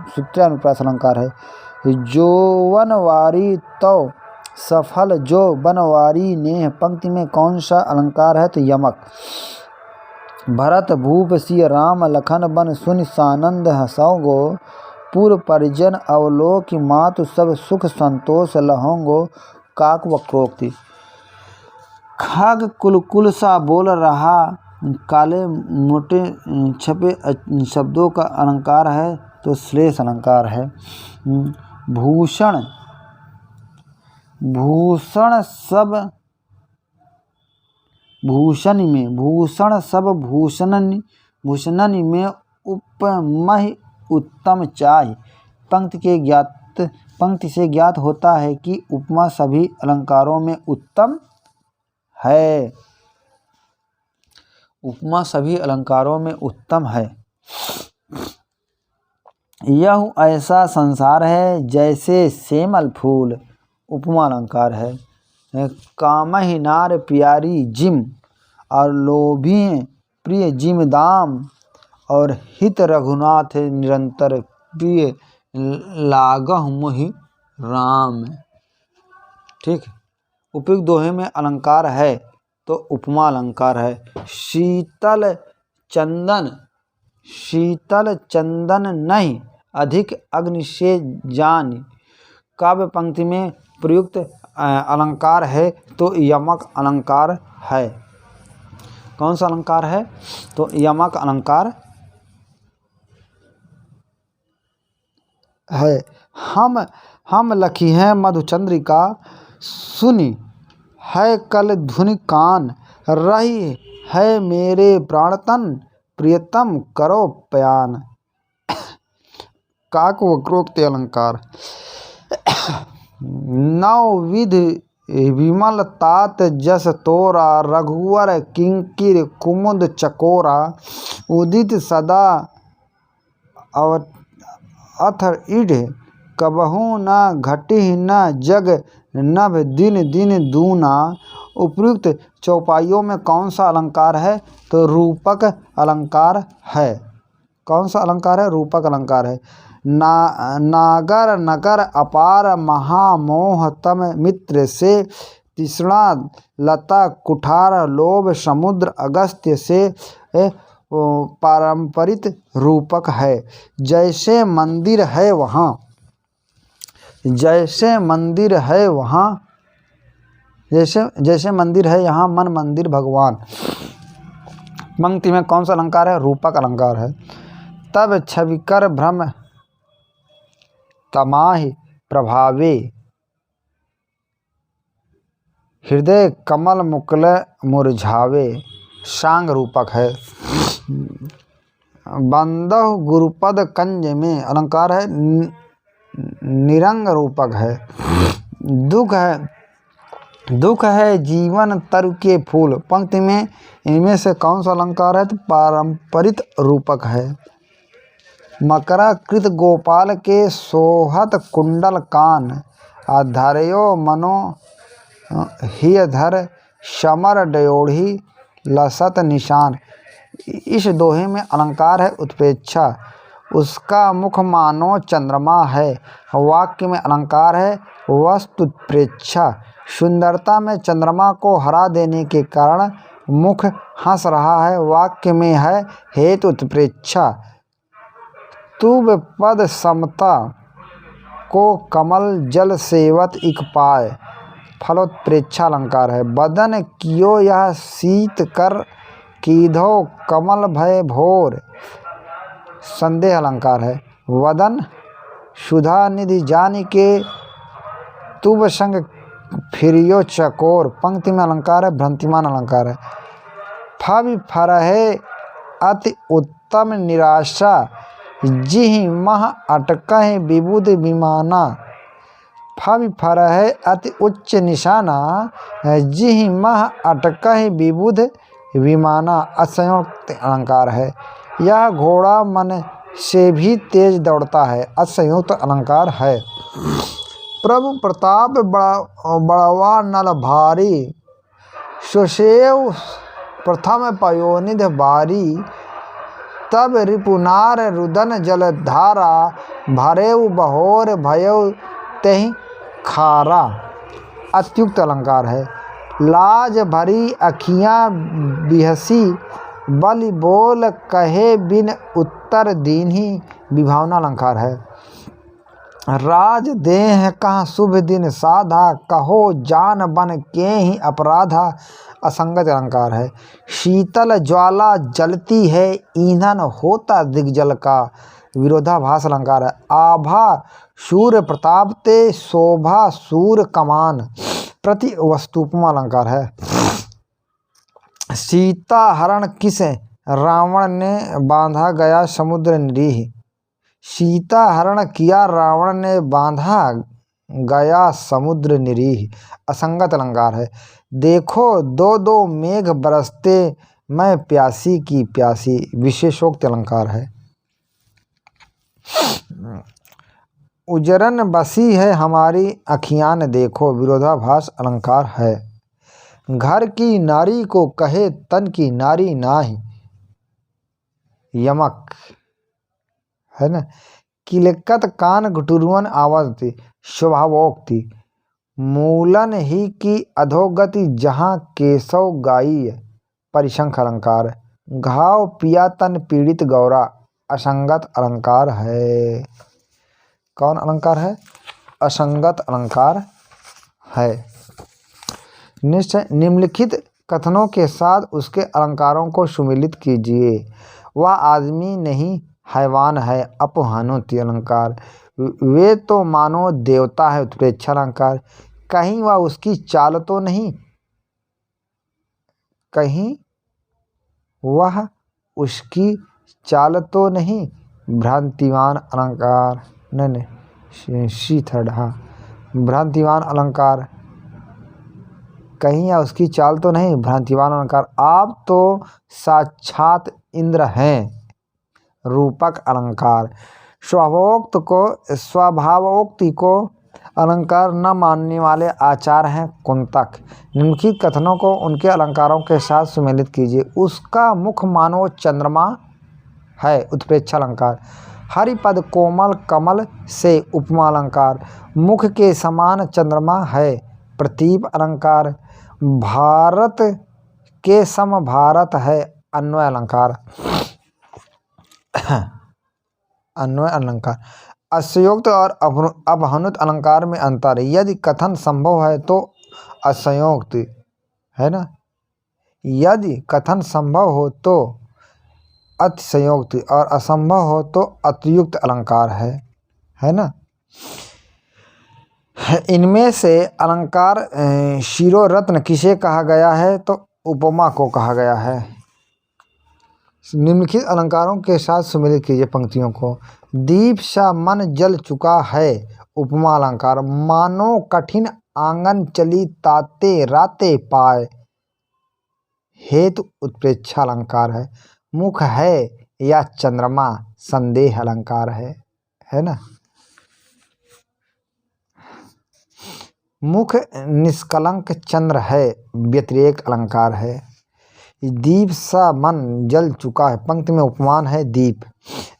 श्रुत्यानुप्रास अलंकार है। जो वनवारी तो सफल जो बनवारी ने पंक्ति में कौन सा अलंकार है? तो यमक। भरत भूप सिय राम लखन बन सुनि सानंद हसौ गो, पूर्व परिजन अवलोक मातु सब सुख संतोष लहोंगो काक वक्रोक्ति। खग कुलकुल सा बोल रहा, काले मोटे छपे शब्दों का अलंकार है तो श्लेष अलंकार है। भूषण भूषण सब भूषणनि में उपमहि उत्तम चाहि। पंक्ति से ज्ञात होता है कि उपमा सभी अलंकारों में उत्तम है। उपमा सभी अलंकारों में उत्तम है। यह ऐसा संसार है जैसे सेमल फूल, उपमा अलंकार है। कामहि नार प्यारी जिम, और लोभी प्रिय जिम दाम, और हित रघुनाथ निरंतर प्रिय लागह मोहि राम। ठीक, उपयुक्त दोहे में अलंकार है तो उपमा अलंकार है। शीतल चंदन नहीं, अधिक अग्नि से जान काव्य पंक्ति में प्रयुक्त अलंकार है तो यमक अलंकार है। कौन सा अलंकार है? तो यमक अलंकार है। हम लखी हैं मधुचंद्रिका, सुनी है कल धुनि कान, रही है मेरे प्राणतन, प्रियतम करो प्यान काक वक्रोक्ति अलंकार। नवविध विमल तात जस तोरा, रघुवर किंकिर कुमुद चकोरा, उदित सदा अथर इढ़, कबहू न घटिह न जग नभ दिन दिन दूना। उपयुक्त चौपाइयों में कौन सा अलंकार है? तो रूपक अलंकार है। कौन सा अलंकार है? रूपक अलंकार है। नागर नगर अपार महामोह तम मित्र से, तृष्णा लता कुठार लोभ समुद्र अगस्त्य से पारंपरिक रूपक है। जैसे मंदिर है यहाँ मन मंदिर भगवान। पंक्ति में कौन सा अलंकार है? रूपक अलंकार है। तब छविकर भ्रम तमाहि प्रभावे, हृदय कमल मुकुल मुरझावे सांग रूपक है। बंदहु गुरुपद कंज में अलंकार है, निरंग रूपक है। दुख है जीवन तरु के फूल, पंक्ति में इनमें से कौन सा अलंकार है? तो पारंपरिक रूपक है। मकरा कृत गोपाल के सोहत कुंडल कान, आधार्यो मनो हियधर समर डयोढ़ी लसत निशान। इस दोहे में अलंकार है उत्प्रेक्षा, उसका मुख मानो चंद्रमा है। वाक्य में अलंकार है वस्तुत्प्रेक्षा, सुंदरता में चंद्रमा को हरा देने के कारण मुख हंस रहा है। वाक्य में है हेतु उत्प्रेक्षा, तुब पद समता को कमल जल सेवत इक पाए फलोत्प्रेक्षा अलंकार है। बदन कियो यह शीत कर, कीधो कमल भय भोर संदेह अलंकार है। वदन सुधा निधि जानि के, तुब संग फिरियो चकोर पंक्ति में अलंकार है भ्रांतिमान अलंकार है। फवि फरहे अति उत्तम निराशा, जिहि मह अटकहि विबुध विमाना। फवि फरहे अति उच्च निशाना, जिहि मह अटकहि विबुध विमाना असंयुक्त अलंकार है। यह घोड़ा मन से भी तेज दौड़ता है, असंयुक्त अलंकार है। प्रभु प्रताप बड़वा नल भारी, सुसेव प्रथम पयोनिध बारी। तब रिपुनार रुदन जलधारा, भरेउ बहोर भयउ तेहि खारा। अत्युक्त अलंकार है। लाज भरी अखियाँ बिहसी, बलि बोल कहे बिन उत्तर दीन्ही। विभावना अलंकार है। राज देह कहाँ शुभ दिन साधा, कहो जान बन के ही अपराधा। असंगत अलंकार है। शीतल ज्वाला जलती है, ईंधन होता दिग्जल का। विरोधाभास अलंकार है। आभा सूर्य प्रताप ते, शोभा सूर कमान। प्रति वस्तुपमा अलंकार है। सीता हरण किस रावण ने बांधा गया समुद्र निरीह। सीता हरण किया रावण ने बांधा गया समुद्र निरीह। असंगत अलंकार है। देखो दो दो मेघ बरसते, मैं प्यासी की प्यासी। विशेषोक्त अलंकार है। उजरन बसी है हमारी अखियाँ न देखो। विरोधाभास अलंकार है। घर की नारी को कहे तन की नारी नाही। यमक है ना। किलकत कान घुटुरुअन आवाज थी, स्वभावोक्ति। मूलन ही की अधोगति, जहाँ केशव गाई। परिशंख अलंकार। घाव पिया तन पीड़ित गौरा। असंगत अलंकार है। कौन अलंकार है? असंगत अलंकार है। निश्चय निम्नलिखित कथनों के साथ उसके अलंकारों को सुमिलित कीजिए। वह आदमी नहीं हैवान है, अपहानुति अलंकार। वे तो मानो देवता है, उत्प्रेक्षा अलंकार। कहीं वह उसकी चाल तो नहीं, कहीं वह उसकी चाल तो नहीं। भ्रांतिवान अलंकार। नहीं शीथड़, हाँ भ्रांतिवान अलंकार। कहीं या उसकी चाल तो नहीं, भ्रांतिवान अलंकार। आप तो साक्षात इंद्र हैं। रूपक अलंकार। स्वभावोक्ति को अलंकार न मानने वाले आचार हैं कुंतक। निम्नलिखित कथनों को उनके अलंकारों के साथ सुमेलित कीजिए। उसका मुख मानो चंद्रमा है, उत्प्रेक्षा अलंकार। हरिपद कोमल कमल से उपमा अलंकार। मुख के समान चंद्रमा है, प्रतीप अलंकार। भारत के सम भारत है, अन्वय अलंकार। अन्वय अलंकार। असंयुक्त और अपहनुत अलंकार में अंतर। यदि कथन संभव है तो असंयुक्त है ना। यदि कथन संभव हो तो अतिसंयुक्त और असंभव हो तो अतियुक्त अलंकार है ना। इनमें से अलंकार शिरोरत्न किसे कहा गया है? तो उपमा को कहा गया है। निम्नलिखित अलंकारों के साथ सुमेलित कीजिए पंक्तियों को। दीप सा मन जल चुका है, उपमा अलंकार। मानो कठिन आंगन चली, ताते राते पाए। हेतु उत्प्रेक्षा अलंकार है। मुख है या चंद्रमा, संदेह अलंकार है ना। मुख निष्कलंक चंद्र है, व्यतिरेक अलंकार है। दीप सा मन जल चुका है, पंक्ति में उपमान है दीप।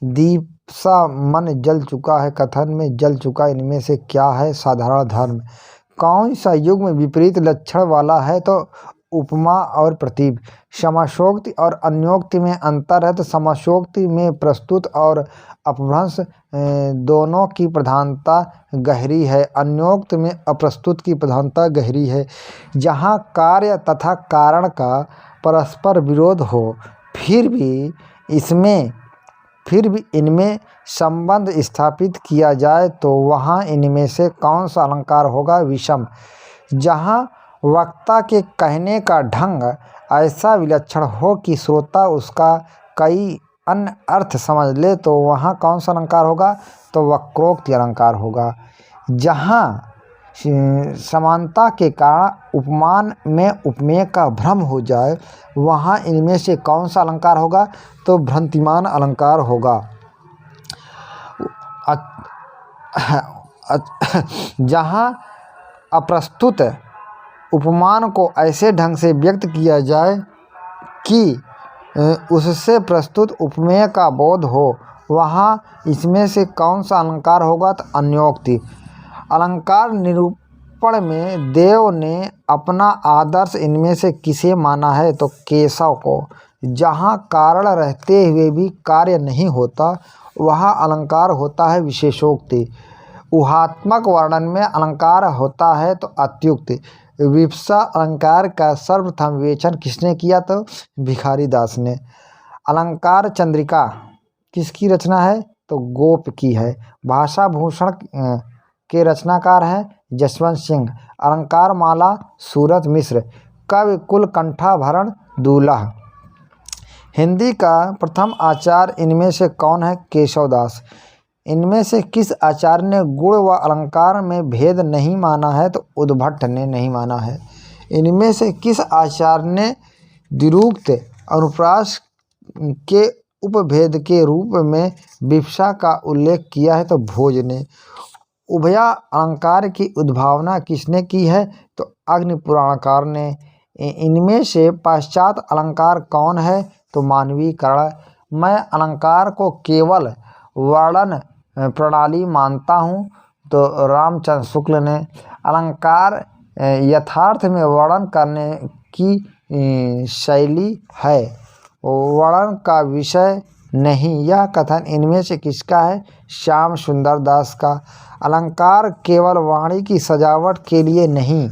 दीप सा मन जल चुका है, कथन में जल चुका। इनमें से क्या है साधारण धर्म? कौन सा युग में विपरीत लक्षण वाला है? तो उपमा और प्रतीप। समासोक्ति और अन्योक्ति में अंतर है, तो समासोक्ति में प्रस्तुत और अपभ्रंश दोनों की प्रधानता गहरी है। अन्योक्त में अप्रस्तुत की प्रधानता गहरी है। जहाँ कार्य तथा कारण का परस्पर विरोध हो, फिर भी इनमें संबंध स्थापित किया जाए तो वहाँ इनमें से कौन सा अलंकार होगा? विषम। जहाँ वक्ता के कहने का ढंग ऐसा विलक्षण हो कि श्रोता उसका कई अन्य अर्थ समझ ले, तो वहाँ कौन सा अलंकार होगा? तो वक्रोक्ति अलंकार होगा। जहाँ समानता के कारण उपमान में उपमेय का भ्रम हो जाए, वहाँ इनमें से कौन सा अलंकार होगा? तो भ्रांतिमान अलंकार होगा। जहाँ अप्रस्तुत उपमान को ऐसे ढंग से व्यक्त किया जाए कि उससे प्रस्तुत उपमेय का बोध हो, वहाँ इसमें से कौन सा अलंकार होगा? तो अन्योक्ति। अलंकार निरूपण में देव ने अपना आदर्श इनमें से किसे माना है? तो केशव को। जहाँ कारण रहते हुए भी कार्य नहीं होता, वहाँ अलंकार होता है विशेषोक्ति। ऊहात्मक वर्णन में अलंकार होता है तो अत्युक्ति। विवक्षा अलंकार का सर्वप्रथम विवेचन किसने किया? तो भिखारी दास ने। अलंकार चंद्रिका किसकी रचना है? तो गोप की है। भाषा भूषण के रचनाकार हैं जसवंत सिंह। अलंकार माला सूरत मिश्र। कवि कुल कंठाभरण दूल्हा। हिंदी का प्रथम आचार्य इनमें से कौन है? केशवदास। इनमें से किस आचार्य ने गुण व अलंकार में भेद नहीं माना है? तो उद्भट ने नहीं माना है। इनमें से किस आचार्य ने द्विरूक्त अनुप्रास के उपभेद के रूप में विवक्षा का उल्लेख किया है? तो भोज ने। उभया अलंकार की उद्भावना किसने की है? तो अग्नि पुराणकार ने। इनमें से पश्चात अलंकार कौन है? तो मानवीकरण। मैं अलंकार को केवल वर्णन प्रणाली मानता हूँ, तो रामचंद्र शुक्ल ने। अलंकार यथार्थ में वर्णन करने की शैली है, वर्णन का विषय नहीं। यह कथन इनमें से किसका है? श्याम सुंदर दास का। अलंकार केवल वाणी की सजावट के लिए नहीं,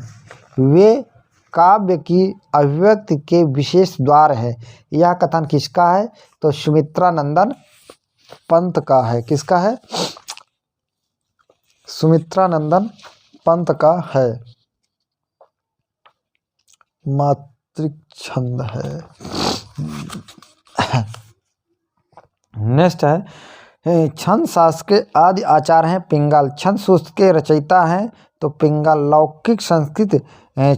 वे काव्य की अभिव्यक्ति के विशेष द्वार है। यह कथन किसका है? तो सुमित्रानंदन पंत का है। किसका है? सुमित्रानंदन पंत का है। मातृक छंद है। नेक्स्ट है छंद शास्त्र के आदि आचार्य हैं पिंगल। छंद सूत्र के रचयिता हैं तो पिंगल। लौकिक संस्कृत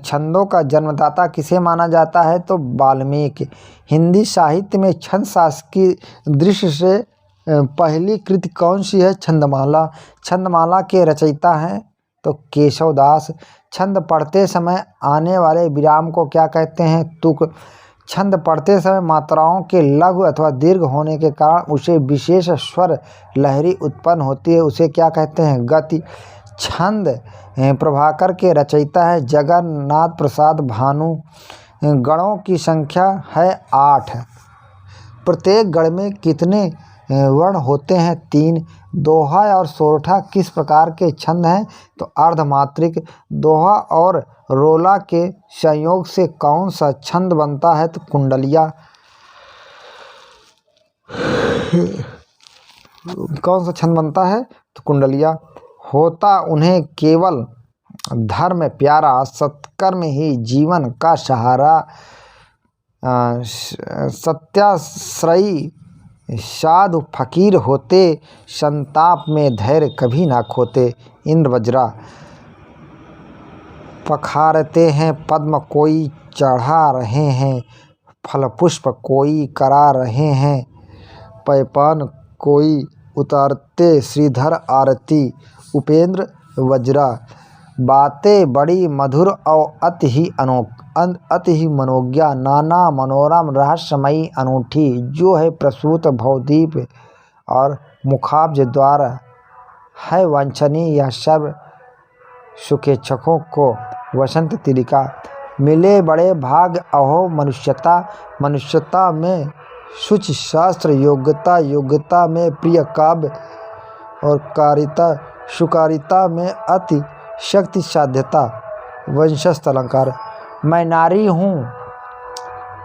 छंदों का जन्मदाता किसे माना जाता है? तो वाल्मीकि। हिंदी साहित्य में छंद शास्त्र की दृष्टि से पहली कृति कौन सी है? छंदमाला। छंदमाला के रचयिता हैं तो केशवदास। छंद पढ़ते समय आने वाले विराम को क्या कहते हैं? तुक। छंद पढ़ते समय मात्राओं के लघु अथवा दीर्घ होने के कारण उसे विशेष स्वर लहरी उत्पन्न होती है, उसे क्या कहते हैं? गति। छंद प्रभाकर के रचयिता है जगन्नाथ प्रसाद भानु। गणों की संख्या है 8। प्रत्येक गण में कितने वर्ण होते हैं? 3। दोहा और सोरठा किस प्रकार के छंद हैं? तो अर्धमात्रिक। दोहा और रोला के संयोग से कौन सा छंद बनता है? तो कुंडलिया। कौन सा छंद बनता है? तो कुंडलिया। होता उन्हें केवल धर्म प्यारा, सत्कर्म ही जीवन का सहारा, सत्याश्रयी साधु फकीर होते, संताप में धैर्य कभी ना खोते। इंद्र वज्रा। पखारते हैं पद्म कोई चढ़ा रहे हैं, फल पुष्प कोई करा रहे हैं, पैपान कोई उतारते श्रीधर आरती। उपेंद्र वज्रा। बातें बड़ी मधुर और अति ही मनोज्ञा, नाना मनोरम रहस्यमयी अनूठी, जो है प्रसूत भवदीप और मुखाब्ज द्वारा है वांछनीय, यह सर्व सुखेच्छकों को वसंत तिलिका। मिले बड़े भाग अहो मनुष्यता में शुचि शास्त्र योग्यता, योग्यता में प्रिय काव्य और कारिता, सुकारिता में अति शक्ति साध्यता। वंशस्थ अलंकार। मैं नारी हूँ,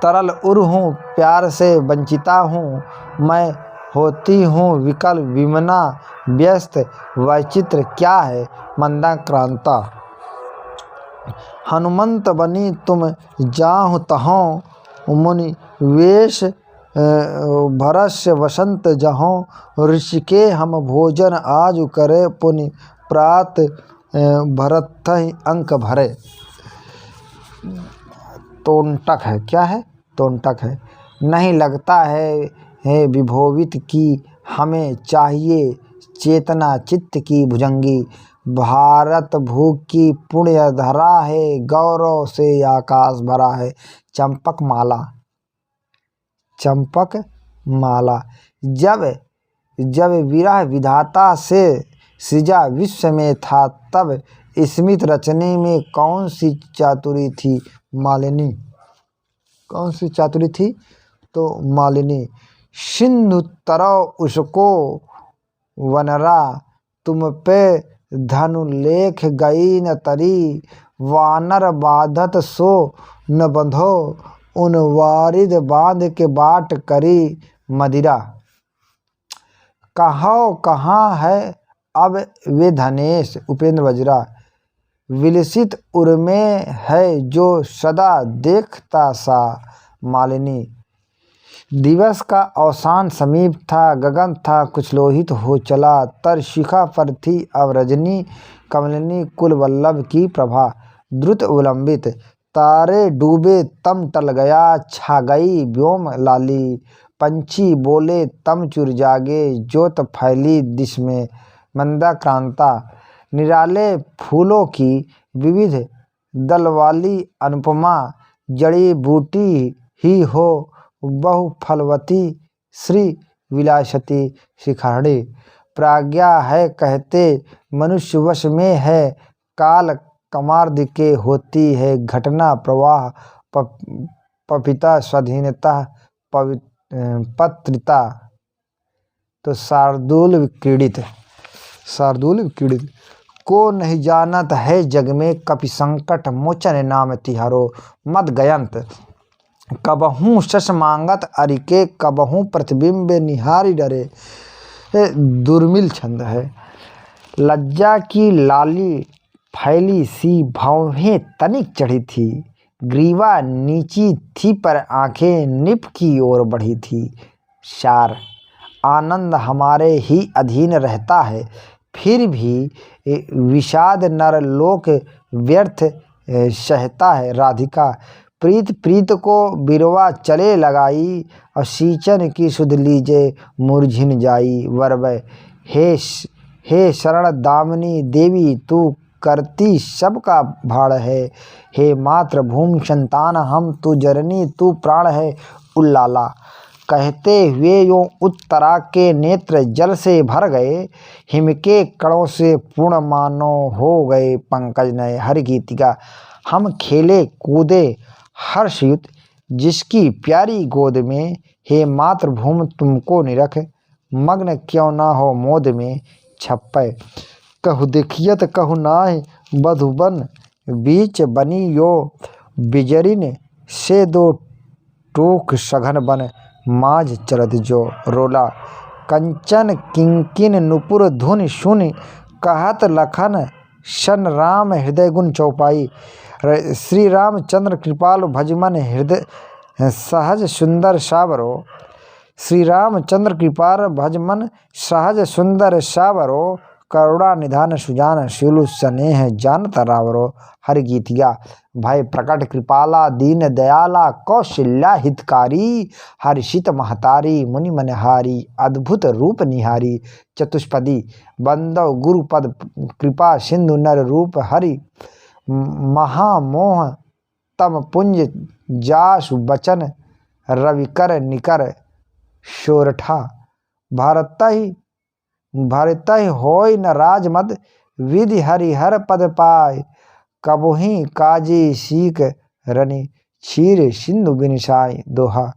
तरल उर हूँ, प्यार से वंचिता हूँ, मैं होती हूँ विकल विमना, व्यस्त वैचित्र क्या है मंदाक्रांता। हनुमंत बनी तुम जाहु तहों, मुनि वेश भरस्य वसंत जहों, ऋषिके हम भोजन आज करे पुनि प्रात भरत अंक भरे। तोंटक है, क्या है? तोंटक है। नहीं लगता है विभोवित की हमें चाहिए चेतना चित्त की भुजंगी। भारत भू की पुण्य धरा है गौरव से आकाश भरा है। चंपक माला, चंपक माला। जब विरह विधाता से सृजा विश्व में था तब स्मित रचने में कौन सी चातुरी थी मालिनी। कौन सी चातुरी थी? तो मालिनी। सिंधु तरव उसको वनरा तुम पे धनु लेख गई न तरी। वानर बाधत सो न बंधो उन वारिद बांध के बाट करी मदिरा। कहो कहाँ है अब वे धनेश उपेंद्र वज्रा। विलसित उर्मे है जो सदा देखता सा मालिनी। दिवस का अवसान समीप था गगन था कुछ लोहित हो चला। तर शिखा पर थी अब रजनी कमलिनी कुल वल्लभ की प्रभा। द्रुत विलंबित तारे डूबे तम टल गया छा गई व्योम लाली। पंछी बोले तम चुर जागे ज्योत फैली दिश में मंदाक्रांता। निराले फूलों की विविध दल वाली अनुपमा जड़ी बूटी ही हो बहु फलवती श्री विलासती शिखाड़ी। प्राज्ञा है कहते मनुष्य वश में है काल कमार्द के होती है घटना प्रवाह पपिता स्वाधीनता पत्रिता। तो शार्दूल विक्रीडित, शार्दूल विक्रीडित। को नहीं जानत है जग में कपि संकट मोचन नाम तिहारो। मद गयंत कबहूँ शश मांगत अरिके कबहूँ प्रतिबिंब निहारी डरे। दुर्मिल छंद है। लज्जा की लाली फैली सी भौहें तनिक चढ़ी थी। ग्रीवा नीची थी पर आंखें निप की ओर बढ़ी थी। शार आनंद हमारे ही अधीन रहता है फिर भी विषाद नर लोक व्यर्थ सहता है। राधिका प्रीत को बिरवा चले लगाई और सींचन की सुध लीजे मुरझिन जाई। वरवै हे शरण दामिनी देवी तू करती सबका भाड़ है। हे मातृभूमि संतान हम तू जननी तू प्राण है। उल्लाला कहते हुए यों उत्तरा के नेत्र जल से भर गए। हिम के कणों से पूर्ण मानो हो गए पंकज नए। हर गीतिका हम खेले कूदे हर्षयुत जिसकी प्यारी गोद में। हे मातृभूमि तुमको निरख मग्न क्यों ना हो मोद में। छप्पै कहु देखियत कहु नाहि बधुबन बीच बनी यो। बिजरिन से दो टोक सघन बन माझ चरत जो। रोला कंचन किंकिन नुपुर धुन सुन कहत लखन सन राम हृदय गुण चौपाई। श्री रामचंद्र कृपालु भजमन हृदय सहज सुंदर सावरो। श्री रामचंद्र कृपाल भजमन सहज सुंदर सावरो। करुणा निधान सुजान शिलु स्नेह जानत रावरो। हर गीतिया भय प्रकट कृपाला दीन दयाला कौशल्या हितकारी। हर्षित महतारी मुनि मनहारी अद्भुत रूप निहारी। चतुष्पदी बंदव गुरुपद कृपा सिंधु नर रूप हरि। महामोह तम पुंज जासु बचन रविकर निकर शोरठा। भारत ही होय न राजमद विधि हरिहर पद पाय। कबहुही काजी सीख रनि क्षीर सिंधु बिनसाई। दोहा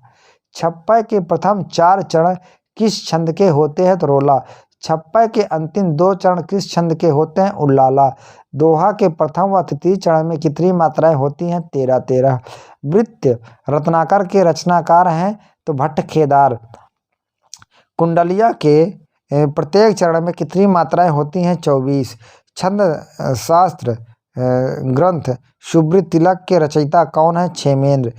छप्पै के प्रथम 4 चरण किस छंद के होते हैं? तो रोला। छप्पै के अंतिम 2 चरण किस छंद के होते हैं? उल्लाला। दोहा के प्रथम व तृतीय चरण में कितनी मात्राएं होती हैं? 13-13। वृत्त रत्नाकर के रचनाकार हैं तो भट्ट खेदार। कुंडलिया के प्रत्येक चरण में कितनी मात्राएं होती हैं? 24। छंद शास्त्र ग्रंथ सुब्रत तिलक के रचयिता कौन है? क्षेमेंद्र।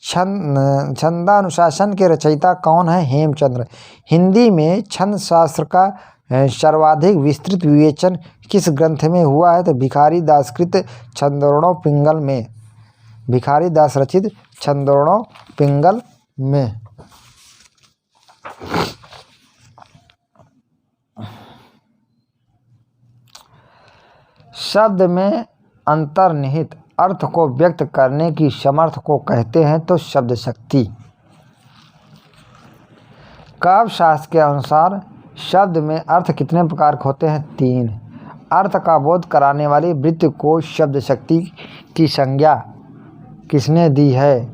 छंदानुशासन के रचयिता कौन है? हेमचंद्र। हिंदी में छंद शास्त्र का सर्वाधिक विस्तृत विवेचन किस ग्रंथ में हुआ है? तो भिखारी दास कृत छंदोरणों पिंगल में, भिखारी दास रचित छंदोरणों पिंगल में। शब्द में अंतर्निहित अर्थ को व्यक्त करने की समर्थ को कहते हैं तो शब्द शक्ति। काव्य शास्त्र के अनुसार शब्द में अर्थ कितने प्रकार के होते हैं? 3। अर्थ का बोध कराने वाली वृत्ति को शब्द शक्ति की संज्ञा किसने दी है?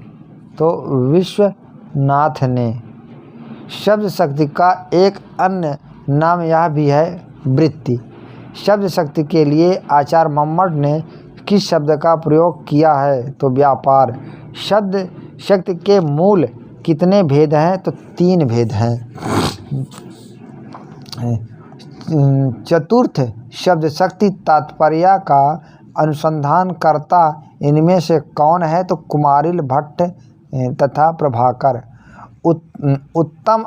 तो विश्वनाथ ने। शब्द शक्ति का एक अन्य नाम यह भी है वृत्ति। शब्द शक्ति के लिए आचार्य मम्मट ने किस शब्द का प्रयोग किया है? तो व्यापार। शब्द शक्ति के मूल कितने भेद हैं? तो 3 भेद हैं। चतुर्थ शब्द शक्ति तात्पर्य का अनुसंधान करता इनमें से कौन है? तो कुमारिल भट्ट तथा प्रभाकर। उत्तम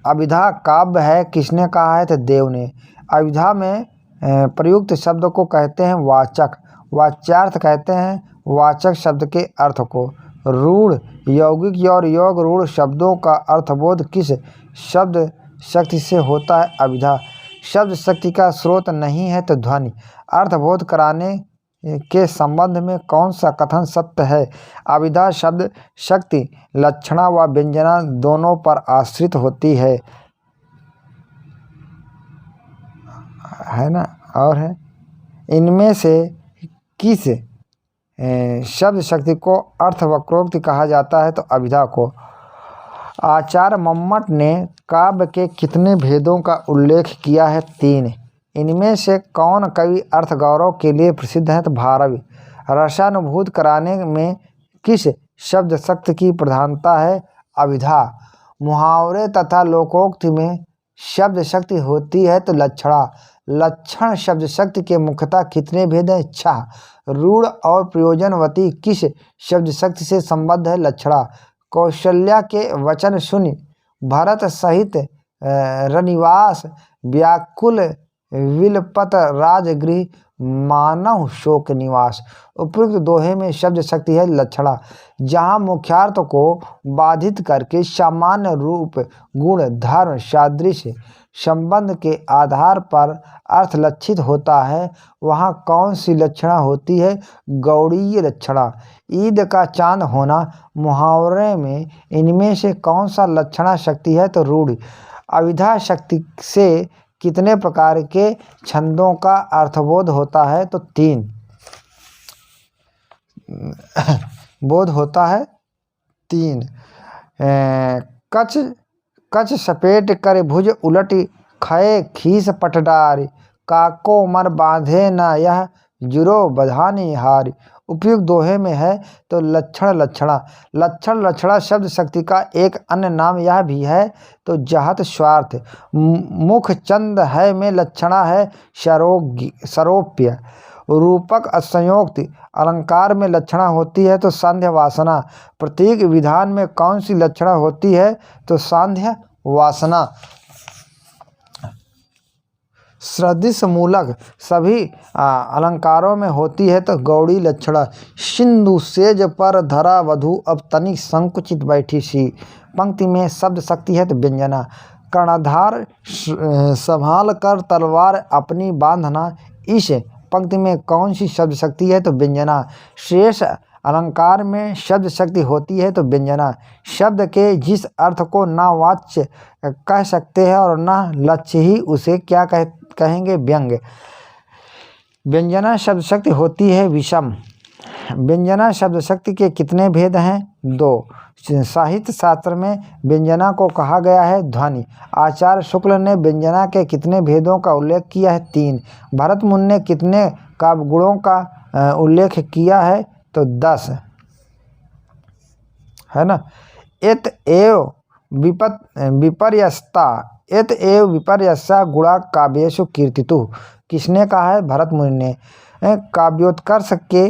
अभिधा काव्य है किसने कहा है? तो देव ने। अभिधा में प्रयुक्त शब्द को कहते हैं वाचक। वाच्यार्थ कहते हैं वाचक शब्द के अर्थ को। रूढ़, यौगिक और योग रूढ़ शब्दों का अर्थबोध किस शब्द शक्ति से होता है? अभिधा। शब्द शक्ति का स्रोत नहीं है तो ध्वनि। अर्थबोध कराने के संबंध में कौन सा कथन सत्य है? अभिधा शब्द शक्ति लक्षणा व व्यंजना दोनों पर आश्रित होती है ना? और है इनमें से किस शब्द शक्ति को अर्थवक्रोक्ति कहा जाता है? तो अभिधा को। आचार्य मम्मट ने काव्य के कितने भेदों का उल्लेख किया है? 3। इनमें से कौन कवि अर्थ गौरव के लिए प्रसिद्ध है? तो भारवी। रसानुभूत कराने में किस शब्द शक्ति की प्रधानता है? अभिधा। मुहावरे तथा लोकोक्ति में शब्द शक्ति होती है तो लक्षणा। लक्षण शब्द शक्ति के मुख्यतः कितने भेद हैं? 6। रूढ़ और प्रयोजनवती किस शब्द शक्ति से संबद्ध है? लक्षणा। कौशल्या के वचन सुनि भरत सहित रनिवास व्याकुल विलपत राजगृह मानव शोक निवास। उपयुक्त दोहे में शब्द शक्ति है लक्षणा। जहाँ मुख्यार्थ को बाधित करके सामान्य रूप गुण धर्म सादृश्य संबंध के आधार पर अर्थ लक्षित होता है वहाँ कौन सी लक्षणा होती है? गौड़ीय लक्षणा। ईद का चांद होना मुहावरे में इनमें से कौन सा लक्षणा शक्ति है? तो रूढ़। अभिधा शक्ति से कितने प्रकार के छंदों का अर्थबोध होता है? तो 3 बोध होता है। 3। कच कच सपेट कर भुज उलट खए खीस पटडारी काको मर बांधे न यह जुरो बधानी हारी। उपयुक्त दोहे में है तो लक्षण लक्षणा। लक्षण लक्षणा शब्द शक्ति का एक अन्य नाम यह भी है तो जहत स्वार्थ। मुख चंद है में लक्षणा है सरोप्य। रूपक असंयोक्त अलंकार में लक्षणा होती है तो सांध्य वासना। प्रतीक विधान में कौन सी लक्षणा होती है? तो सांध्य वासना। सदृश मूलक सभी अलंकारों में होती है तो गौड़ी लक्षणा। सिंधु सेज पर धरा वधु अब तनिक संकुचित बैठी सी। पंक्ति में शब्द शक्ति है तो व्यंजना। कर्णधार संभाल कर तलवार अपनी बांधना। इस पंक्ति में कौन सी शब्द शक्ति है? तो व्यंजना। शेष अलंकार में शब्द शक्ति होती है तो व्यंजना। शब्द के जिस अर्थ को ना वाच्य कह सकते हैं और ना लक्ष्य ही उसे क्या कहेंगे? व्यंग्य। व्यंजना शब्द शक्ति होती है विषम। व्यंजना शब्द शक्ति के कितने भेद हैं? 2। साहित्य शास्त्र में व्यंजना को कहा गया है ध्वनि। आचार्य शुक्ल ने व्यंजना के कितने भेदों का उल्लेख किया है? 3। भरत मुनि ने कितने काव्य गुणों का उल्लेख किया है? तो 10 है ना। इत एव विपर्यस्ता इत एव विपर्यस्ता गुणा काव्येषु कीर्तितु। किसने कहा है? भरत मुनि ने। काव्योत्कर्ष के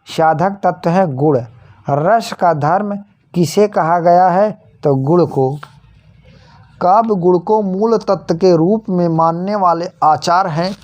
साधक तत्व है गुण। रस का धर्म किसे कहा गया है? तो गुण को। काव्य गुण को मूल तत्व के रूप में मानने वाले आचार्य हैं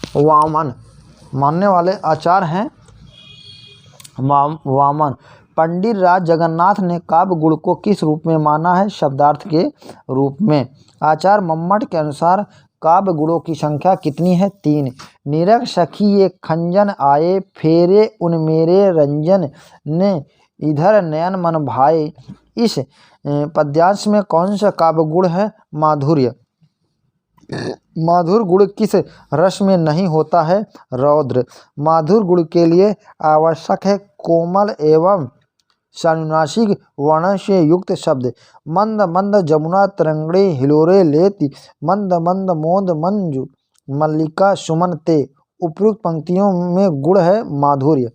वामन। पंडित राज जगन्नाथ ने काव्य गुण को किस रूप में माना है? शब्दार्थ के रूप में। आचार्य मम्मट के अनुसार काव्य गुणों की संख्या कितनी है? 3। निरख सखी ये खंजन आए, फेरे उन मेरे रंजन ने, इधर नयन मन भाए। इस पद्यांश में कौन सा काव्य गुण है? माधुर्य। माधुर गुण किस रस में नहीं होता है? रौद्र। माधुर गुण के लिए आवश्यक है कोमल एवं सानुनासिक वर्ण से युक्त शब्द। मंद मंद जमुना तरंगड़े हिलोरे लेती, मंद मंद मोद मंजू मल्लिका सुमन ते। उपयुक्त पंक्तियों में गुण है माधुर्य।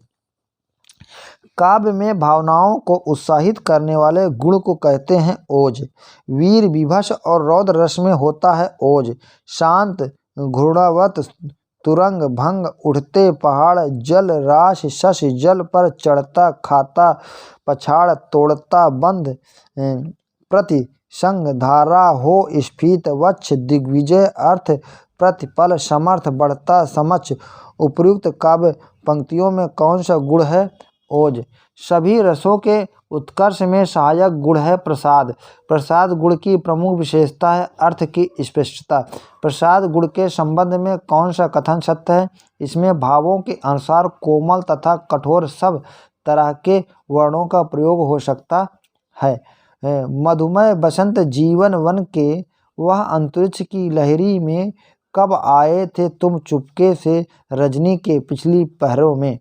काव्य में भावनाओं को उत्साहित करने वाले गुण को कहते हैं ओज। वीर विभस और रौद्र रस में होता है ओज। शांत घूर्णवत तुरंग भंग उठते पहाड़, जल राश शश जल पर चढ़ता खाता, पछाड़ तोड़ता बंध प्रति संग धारा हो स्फीत वक्ष दिग्विजय अर्थ प्रतिपल समर्थ बढ़ता समक्ष। उपयुक्त काव्य पंक्तियों में कौन सा गुण है? ओज। सभी रसों के उत्कर्ष में सहायक गुण है प्रसाद। प्रसाद गुण की प्रमुख विशेषता है अर्थ की स्पष्टता। प्रसाद गुण के संबंध में कौन सा कथन सत्य है? इसमें भावों के अनुसार कोमल तथा कठोर सब तरह के वर्णों का प्रयोग हो सकता है। मधुमय बसंत जीवन वन के, वह अंतरिक्ष की लहरी में, कब आए थे तुम चुपके से रजनी के पिछली पहरों में।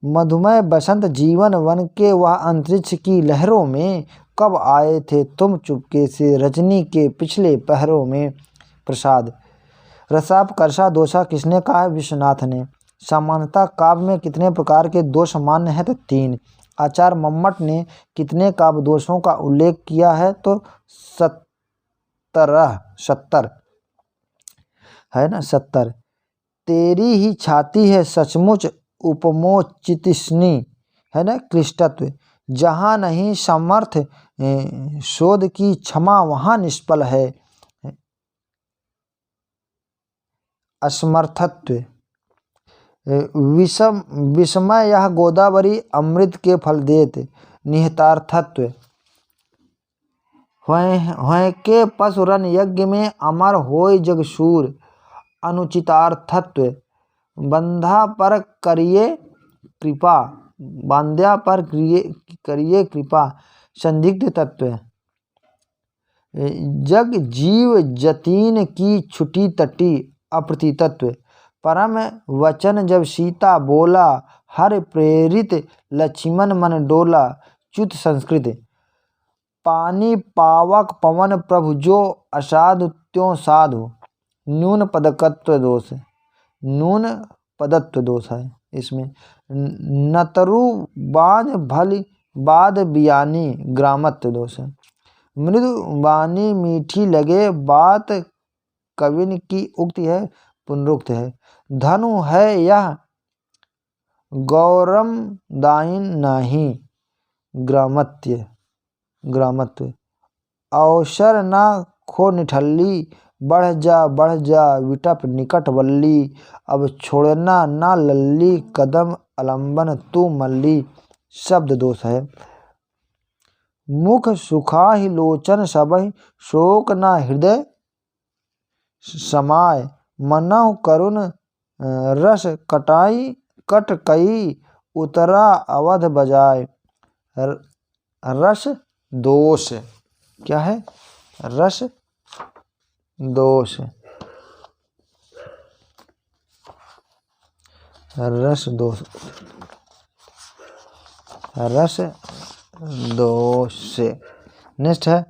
मधुमय बसंत जीवन वन के, वह अंतरिक्ष की लहरों में, कब आए थे तुम चुपके से रजनी के पिछले पहरों में। प्रसाद। रसापकर्षा दोषा किसने कहा है? विश्वनाथ ने। सामान्यतः काव्य में कितने प्रकार के दोष मान्य हैं? तो 3। आचार्य मम्मट ने कितने काव्य दोषों का उल्लेख किया है? तो 70 है ना, 70। तेरी ही छाती है सचमुच उपमोचितस्नी, है ना, क्लिष्टत्व। जहाँ नहीं समर्थ शोध की क्षमा, वहाँ निष्फल है असमर्थत्व। विषमय यह गोदावरी अमृत के फल देत, निहितार्थत्व। हैं के पशुरन यज्ञ में अमर होय जगशूर, अनुचितार्थत्व। बंधा पर करिए कृपा, बांध्या पर करिए कृपा, संदिग्ध तत्व। जग जीव जतीन की छुटी तटी, अप्रतितत्व। परम वचन जब सीता बोला, हर प्रेरित लक्ष्मण मन डोला, च्युत संस्कृत। पानी पावक पवन प्रभु जो, असाधु त्यों साधु, न्यून पदकत्व दोष। नून पदत्व दोष है इसमें। नतरु बाज भली बाद बियानी, ग्रामत्व दोष है। मृदु वाणी मीठी लगे, बात कविन की उक्ति है, पुनरुक्त है। धनु है यह गौरम दाइन नाही, ग्रामत्व। अवसर न खो निठल्ली, बढ़ जा विटप निकट वल्ली, अब छोड़ना ना लल्ली, कदम अलंबन तू मल्ली, शब्द दोष है। मुख सुखाहि लोचन सबहि, शोक ना हृदय समाय, मनहु करुण रस कट कई, उतरा अवध बजाय। रस दोष क्या है? रस दोष। रस दोष। नेक्स्ट है